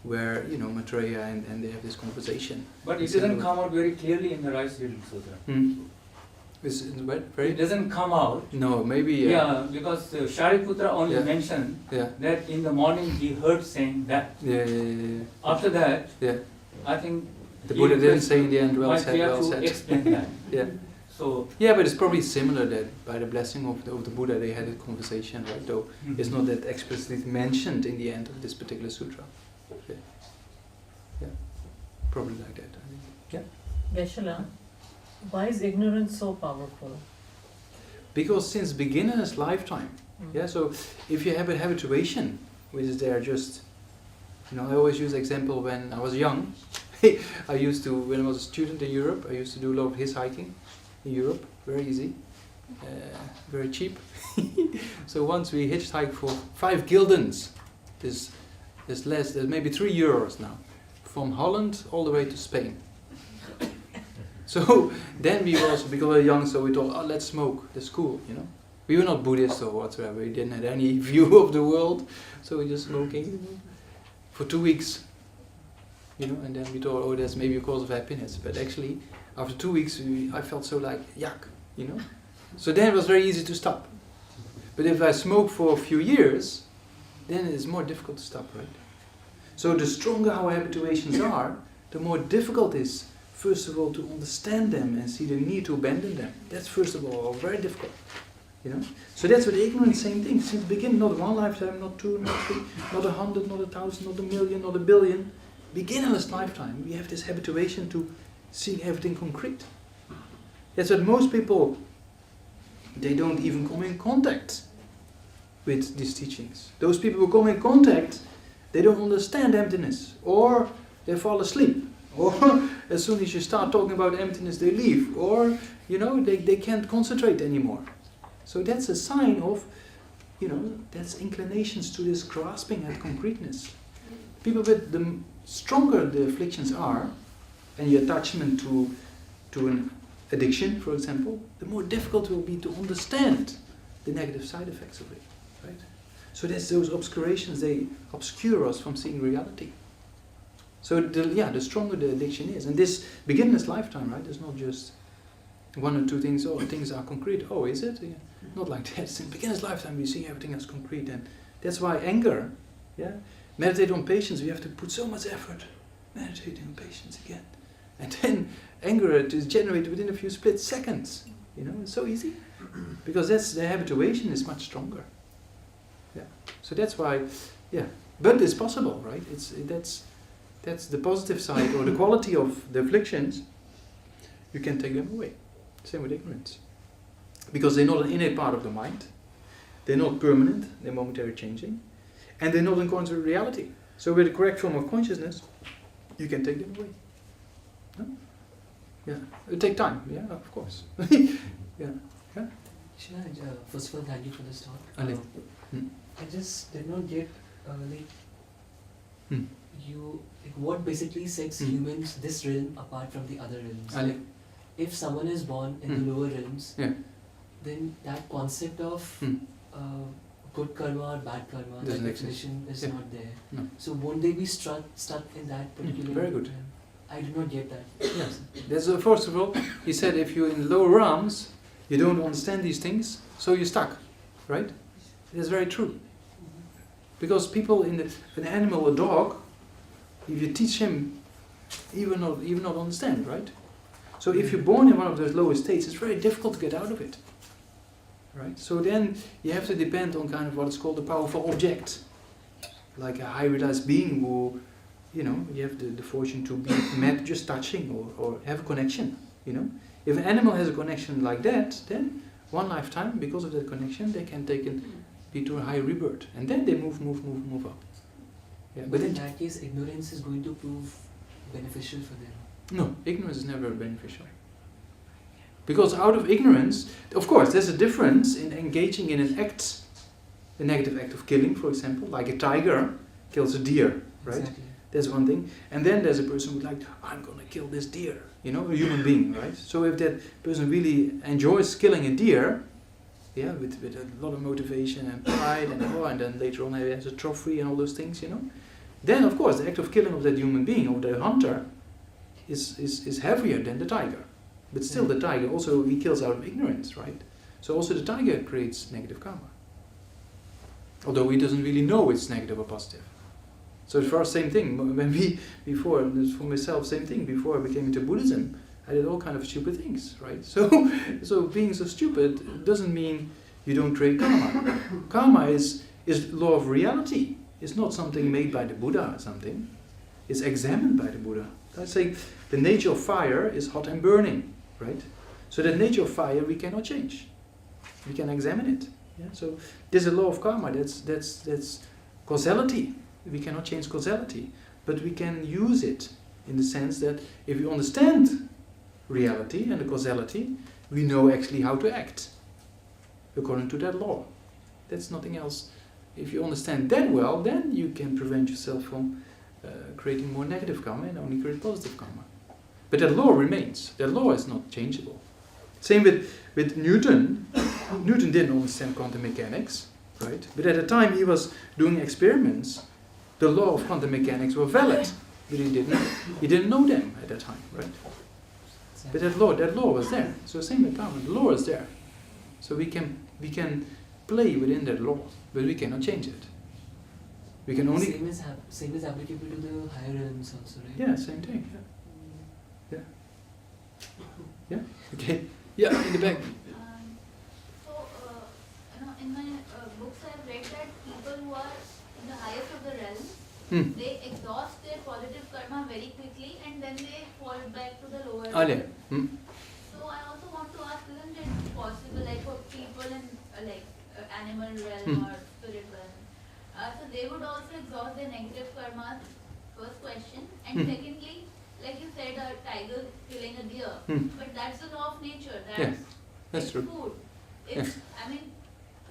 where Maitreya and they have this conversation. But it doesn't come out very clearly in the Rice Seedling Sutra. Is it It very? doesn't come out. No, maybe. Yeah, because Shariputra only Yeah. mentioned Yeah. that in the morning he heard saying that. Yeah. After that, Yeah. I think The he Buddha didn't requested say in the end, well said, Maitreya well to said. explain that. Yeah. So Yeah, but it's probably similar that by the blessing of the Buddha they had a conversation, right? Though it's not that explicitly mentioned in the end of this particular sutra. Okay. Yeah, probably like that. I think. Yeah. Geshe, why is ignorance so powerful? Because since beginner's lifetime, yeah. So if you have a habituation, which is there just, I always use the example when I was young. I used to, when I was a student in Europe, I used to do a lot of hitchhiking in Europe, very easy, very cheap. So once we hitchhiked for 5 guildens, there's maybe €3 now, from Holland all the way to Spain. So then we were also, because we were young, so we thought, let's smoke, that's cool, We were not Buddhist or whatsoever, we didn't have any view of the world, so we just smoking for 2 weeks. And then we thought, that's maybe a cause of happiness. But actually, after 2 weeks, I felt so like, yuck, So then it was very easy to stop. But if I smoke for a few years, then it's more difficult to stop, right? So the stronger our habituations are, the more difficult it is, first of all, to understand them and see the need to abandon them. That's first of all very difficult. So that's with ignorance, same thing. Since the beginning, not 1 lifetime, not 2, not 3, not 100, not 1,000, not 1,000,000, not 1 billion. beginnerless lifetime, we have this habituation to seeing everything concrete. That's what most people, they don't even come in contact with these teachings. Those people who come in contact, they don't understand emptiness, or they fall asleep, or as soon as you start talking about emptiness, they leave, or they can't concentrate anymore. So that's a sign of, that's inclinations to this grasping at concreteness. People with the stronger the afflictions are, and your attachment to an addiction, for example, the more difficult it will be to understand the negative side effects of it, right? So that's those obscurations, they obscure us from seeing reality. So the stronger the addiction is. And this beginner's lifetime, right, is not just one or two things, things are concrete. Oh, is it? Yeah. Not like that. In beginner's lifetime we see everything as concrete, and that's why anger, meditate on patience, we have to put so much effort. Meditating on patience again. And then anger is generated within a few split seconds. It's so easy. Because the habituation is much stronger. Yeah. So that's why, but it's possible, right? That's the positive side, or the quality of the afflictions. You can take them away. Same with ignorance. Because they're not an innate part of the mind. They're not permanent, they're momentary changing. And they're not in accordance with reality. So with the correct form of consciousness, you can take them away. No? Yeah. It takes time, of course. Yeah. First of all, thank you for this talk. I just did not get what basically sets humans, this realm, apart from the other realms. If someone is born in the lower realms, then that concept of good karma or bad karma, that definition is not there. No. So won't they be stuck in that particular Very good. realm? I did not get that. Yes. There's first of all, he said if you're in lower realms, you don't understand these things, so you're stuck, right? It is very true. Because people an animal, a dog, if you teach him, he will not understand, right? So if you're born in one of those lower states, it's very difficult to get out of it, right? So then you have to depend on kind of what is called a powerful object, like a high realized being who, you have the fortune to be met just touching or have a connection, If an animal has a connection like that, then one lifetime, because of that connection, they can be to a high rebirth, and then they move up. Yeah, but in that case, ignorance is going to prove beneficial for them. No, ignorance is never beneficial. Because out of ignorance, of course, there's a difference in engaging in an act, a negative act of killing, for example, like a tiger kills a deer, right? Exactly. That's one thing. And then there's a person who's like, I'm going to kill this deer, a human being, right? So if that person really enjoys killing a deer, with a lot of motivation and pride and then later on he has a trophy and all those things, then of course the act of killing of that human being, or the hunter, is heavier than the tiger. But still the tiger also, he kills out of ignorance, right? So also the tiger creates negative karma. Although he doesn't really know it's negative or positive. So for us, same thing. When before, for myself, same thing. Before I became into Buddhism, I did all kind of stupid things, right? So being so stupid doesn't mean you don't create karma. Karma is law of reality. It's not something made by the Buddha or something. It's examined by the Buddha. I say the nature of fire is hot and burning, right? So the nature of fire we cannot change. We can examine it. Yeah? So there's a law of karma. That's causality. We cannot change causality, but we can use it in the sense that if we understand reality and the causality, we know actually how to act according to that law. That's nothing else. If you understand that well, then you can prevent yourself from creating more negative karma and only create positive karma. But that law remains. That law is not changeable. Same with Newton. Newton didn't understand quantum mechanics, right? But at the time he was doing experiments, the law of quantum mechanics were valid, but he didn't know them at that time, right? But that law was there. So same with karma, the law is there. So we can play within that law, but we cannot change it. We can only same is applicable to the higher realms also, right? Yeah, same thing. Yeah. Okay. Yeah, in the back. In my books I've read that people who are in the highest of the realms, They exhaust their positive karma very quickly and then they fall back to the lower. Oh, yeah. So I also want to ask, isn't it possible, like for people in animal realm or spirit realm, so they would also exhaust their negative karma? First question, and secondly, like you said, a tiger killing a deer, but that's the law of nature. That's true. Food. It's, I mean,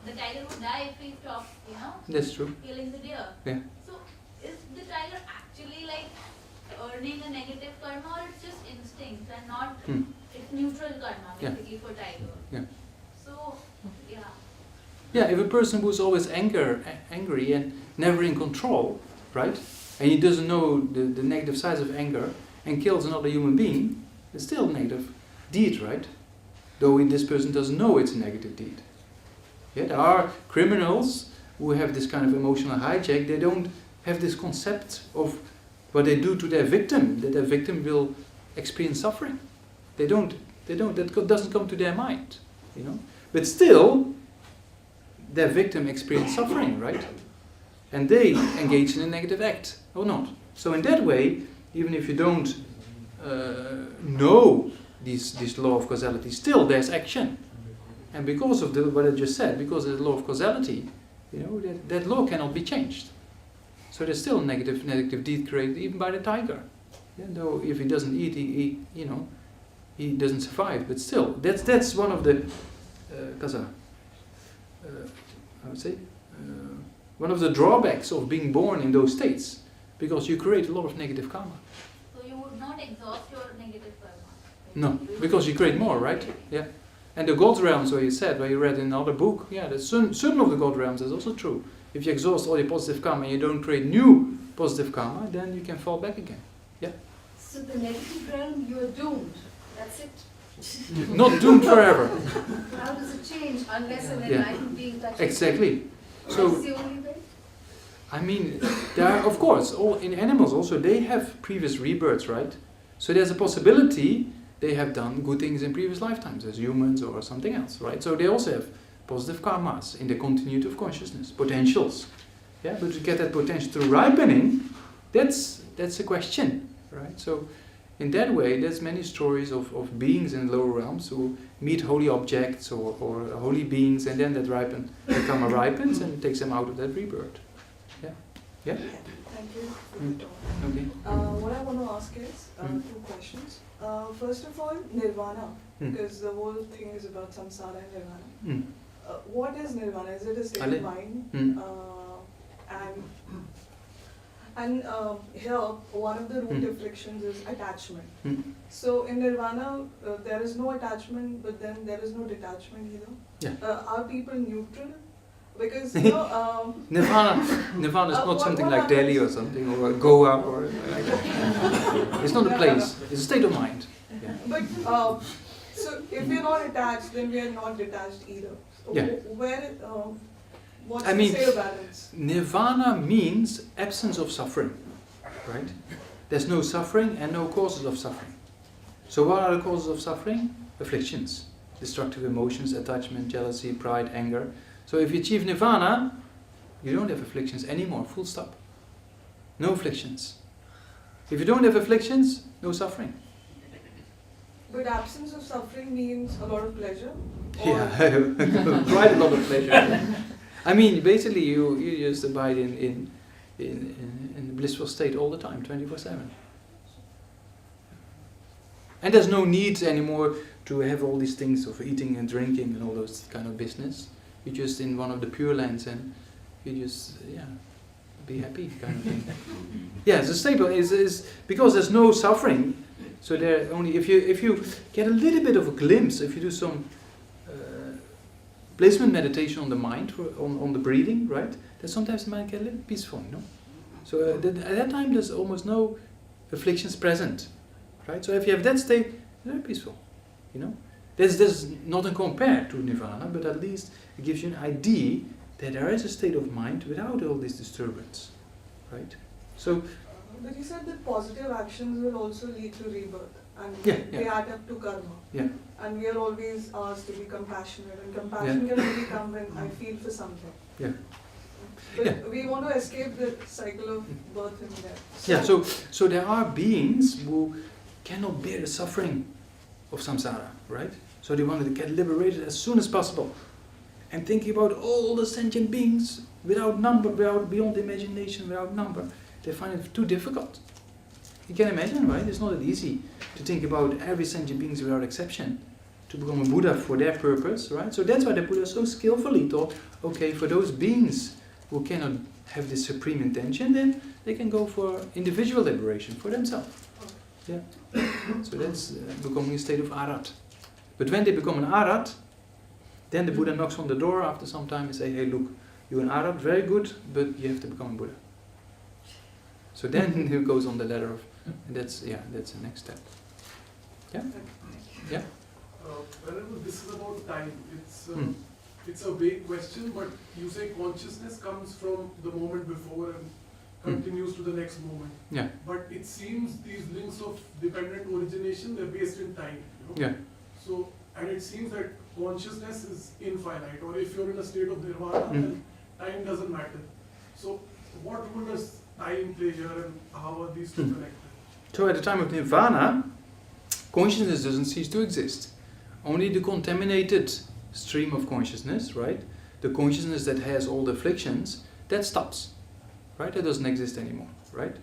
the tiger would die if he stopped, That's true. killing the deer. Yeah. So is the tiger actually like earning a negative karma, or it's just instinct and not, it's neutral karma basically for tiger? Yeah. So, yeah. Yeah, if a person who's always angry and never in control, right, and he doesn't know the negative sides of anger and kills another human being, it's still a negative deed, right? Though this person doesn't know it's a negative deed. Yeah, there are criminals who have this kind of emotional hijack. They don't have this concept of what they do to their victim, that their victim will experience suffering. They don't, that doesn't come to their mind, But still, their victim experience suffering, right? And they engage in a negative act, or not. So in that way, even if you don't know this law of causality, still there's action. And because of what I just said, because of the law of causality, that law cannot be changed. So there's still a negative deed created even by the tiger. Yeah, though if he doesn't eat, he doesn't survive. But still, that's one of the I would say one of the drawbacks of being born in those states, because you create a lot of negative karma. So you would not exhaust your negative karma? No, because you create more, right? Yeah. And the God realms, where you read in another book, that's certain of the God realms is also true. If you exhaust all your positive karma and you don't create new positive karma, then you can fall back again. Yeah. So the negative realm, you're doomed. That's it. Not doomed forever. How does it change unless an Yeah. enlightened being touches Exactly. So That's the only way? I mean, there are, of course, all in animals also, they have previous rebirths, right? So there's a possibility they have done good things in previous lifetimes as humans or something else, right? So they also have positive karmas in the continuity of consciousness, potentials. Yeah, but to get that potential to ripening, that's a question, right? So in that way, there's many stories of beings in lower realms who meet holy objects or holy beings, and then that the karma ripens and takes them out of that rebirth. Yeah? Yeah? Thank you for the talk. Okay. What I want to ask is two questions. First of all, nirvana, because the whole thing is about samsara and nirvana. What is nirvana? Is it a state of mind? And here, one of the root afflictions is attachment. So in nirvana, there is no attachment, but then there is no detachment either. Yeah. Are people neutral? Because Nirvana is not something like Delhi or something, or Goa, or like that. It's not a place, it's a state of mind. Yeah. But so if we're not attached, then we are not detached either. So Yeah. what's I mean, the state of balance? Nirvana means absence of suffering, right? There's no suffering and no causes of suffering. So what are the causes of suffering? Afflictions, destructive emotions, attachment, jealousy, pride, anger. So if you achieve nirvana, you don't have afflictions anymore, full stop. No afflictions. If you don't have afflictions, no suffering. But absence of suffering means a lot of pleasure? Yeah, quite a lot of pleasure. I mean, basically you just abide in a blissful state all the time, 24/7. And there's no need anymore to have all these things of eating and drinking and all those kind of business. You're just in one of the pure lands and you just, be happy kind of thing. Yeah, it's a stable, is because there's no suffering. So there only, if you get a little bit of a glimpse, if you do some placement meditation on the mind, on the breathing, right? Then sometimes the mind get a little peaceful, So at that time there's almost no afflictions present, right? So if you have that state, very peaceful, This not compared to nirvana, but at least it gives you an idea that there is a state of mind without all this disturbance, right? So. But you said that positive actions will also lead to rebirth, and they add up to karma. Yeah. And we are always asked to be compassionate, and compassion can only come when I feel for something. Yeah. But Yeah. we want to escape the cycle of birth and death. Yeah, so there are beings who cannot bear the suffering of samsara, right? So they want to get liberated as soon as possible. And thinking about all the sentient beings without number, beyond imagination, without number, they find it too difficult. You can imagine, right? It's not that easy to think about every sentient being without exception, to become a Buddha for their purpose, right? So that's why the Buddha so skillfully thought, okay, for those beings who cannot have this supreme intention, then they can go for individual liberation for themselves. Yeah. So that's becoming a state of arat. But when they become an arat, then the Buddha knocks on the door after some time and say, hey, look, you're an arat, very good, but you have to become a Buddha. So then he goes on the ladder of, and that's the next step. Yeah? Yeah? Whenever this is about time, it's a vague question, but you say consciousness comes from the moment before and continues to the next moment. Yeah. But it seems these links of dependent origination, they're based in time. You know? Yeah. So, and it seems that consciousness is infinite, or if you're in a state of nirvana, then time doesn't matter. So, what role does time play here, and how are these two connected? So at the time of nirvana, consciousness doesn't cease to exist. Only the contaminated stream of consciousness, right? The consciousness that has all the afflictions, that stops, right? That doesn't exist anymore, right?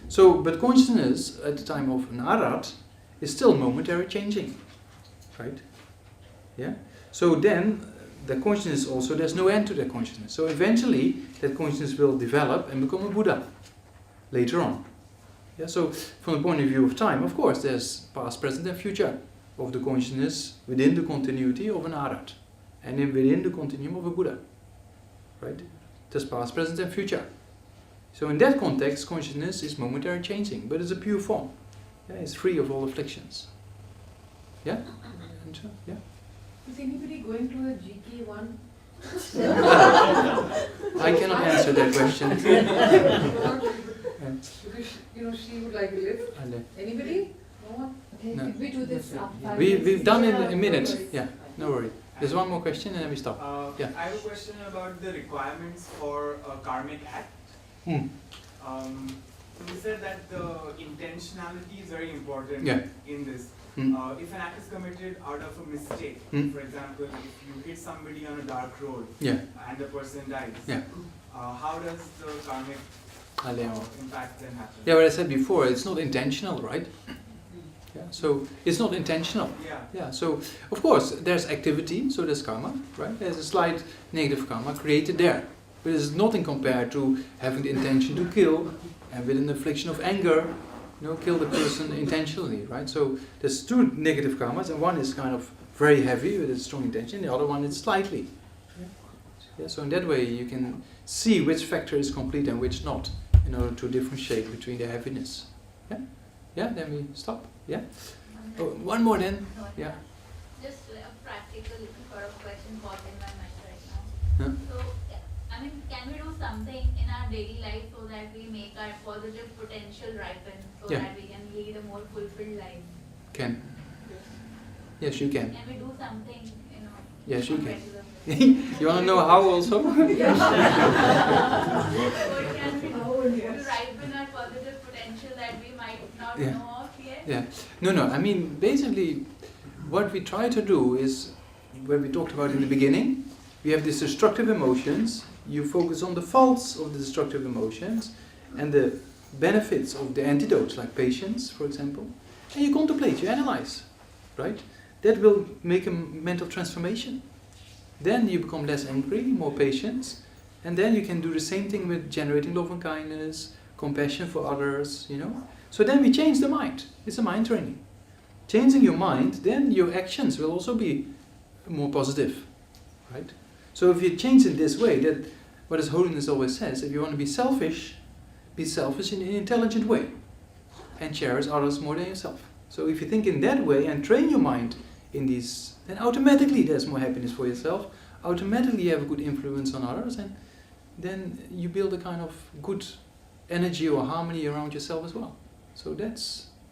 So, but consciousness at the time of an arat is still momentary changing, right? Yeah? So then, the consciousness also, there's no end to that consciousness. So eventually, that consciousness will develop and become a Buddha later on. Yeah? So, from the point of view of time, of course, there's past, present and future of the consciousness within the continuity of an arat, and then within the continuum of a Buddha, right? There's past, present and future. So in that context, consciousness is momentary changing, but it's a pure form. Yeah, it's free of all afflictions. Yeah? And so, yeah? Is anybody going to a GK1? I cannot answer that question. Because she would like to live. Anybody? No one? No. Did we do this up? We've done it in a minute. Yeah, no worry. There's one more question and then we stop. Yeah. I have a question about the requirements for a karmic act. So you said that the intentionality is very important in this. If an act is committed out of a mistake, for example, if you hit somebody on a dark road and the person dies, how does the karmic impact then happen? Yeah, what I said before, it's not intentional, right? Yeah, so it's not intentional. Yeah. So of course there's activity, so there's karma, right? There's a slight negative karma created there, but it's nothing compared to having the intention to kill and with an affliction of anger, kill the person intentionally, right? So there's two negative karmas, and one is kind of very heavy with a strong intention, the other one is slightly. Yeah. So in that way you can see which factor is complete and which not, in order to differentiate between the heaviness. Yeah. Yeah. Then we stop. Yeah. Oh, one more then. Yeah. Just a practical sort of question popped in my mind right now. Huh? So, I mean, can we do something in our daily life so that we make our positive potential ripen, so that we can lead a more fulfilled life? Can. Yes, you can. Can we do something, Yes, you can. You want to know how also? So it can be to ripen our positive potential that we might not know of yet? Yeah. No. I mean, basically, what we try to do is, what we talked about in the beginning, we have these destructive emotions, you focus on the faults of the destructive emotions and the benefits of the antidotes, like patience, for example, and you contemplate, you analyze, right? That will make a mental transformation. Then you become less angry, more patient, and then you can do the same thing with generating love and kindness, compassion for others, So then we change the mind. It's a mind training. Changing your mind, then your actions will also be more positive, right? So if you change in this way, that what His Holiness always says, if you want to be selfish in an intelligent way, and cherish others more than yourself. So if you think in that way and train your mind in these, then automatically there's more happiness for yourself, automatically you have a good influence on others, and then you build a kind of good energy or harmony around yourself as well. So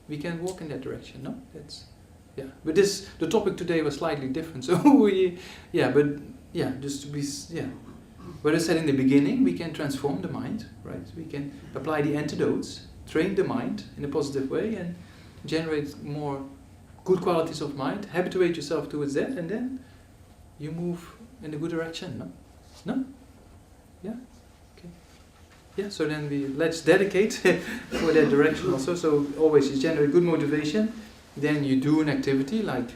we can walk in that direction, no? But the topic today was slightly different, so just to be, What I said in the beginning, we can transform the mind, right? We can apply the antidotes, train the mind in a positive way, and generate more good qualities of mind. Habituate yourself towards that, and then you move in a good direction. No? No? Yeah. Okay. Yeah. So then let's dedicate for that direction also. So always you generate good motivation. Then you do an activity like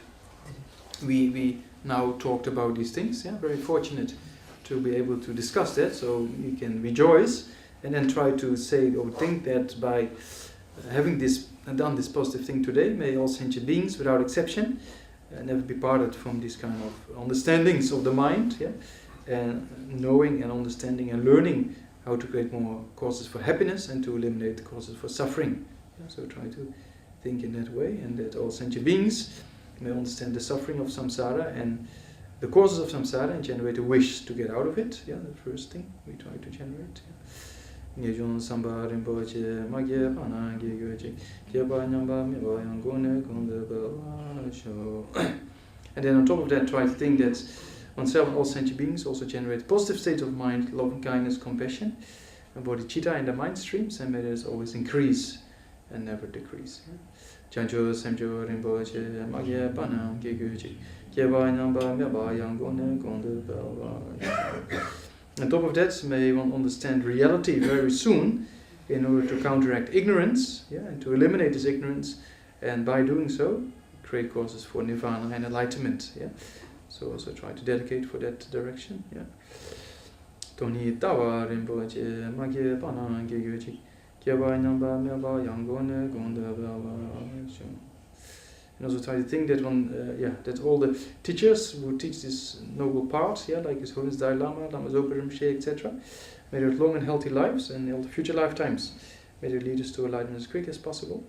we now talked about these things. Yeah. Very fortunate to be able to discuss that, so you can rejoice and then try to say or think that by having done this positive thing today, may all sentient beings, without exception, never be parted from these kind of understandings of the mind, yeah, and knowing and understanding and learning how to create more causes for happiness and to eliminate causes for suffering. Yeah, so try to think in that way, and that all sentient beings may understand the suffering of samsara and the causes of samsara and generate a wish to get out of it. Yeah, the first thing we try to generate. And then on top of that, try to think that oneself and all sentient beings also generate positive states of mind, loving kindness, compassion, and bodhicitta in the mind streams, and may this always increase and never decrease. Chancho Samjo Rinpoche Magye Panam Geguji. On top of that, may one understand reality very soon in order to counteract ignorance, yeah, and to eliminate this ignorance, and by doing so, create causes for nirvana and enlightenment. Yeah, so also try to dedicate for that direction. Yeah. Toni Tawa Rinpoche Magye Pana Geguji. And also try to think that that all the teachers who teach this noble path, yeah, like His Holiness Dalai Lama, Lama Zopa Rinpoche, etc., may they have long and healthy lives, and in all the future lifetimes, may they lead us to enlightenment as quickly as possible,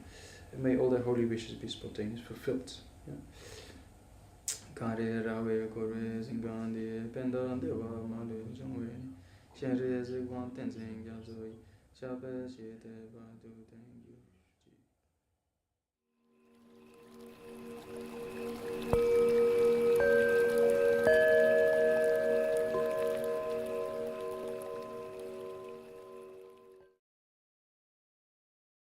and may all their holy wishes be spontaneously fulfilled. Yeah.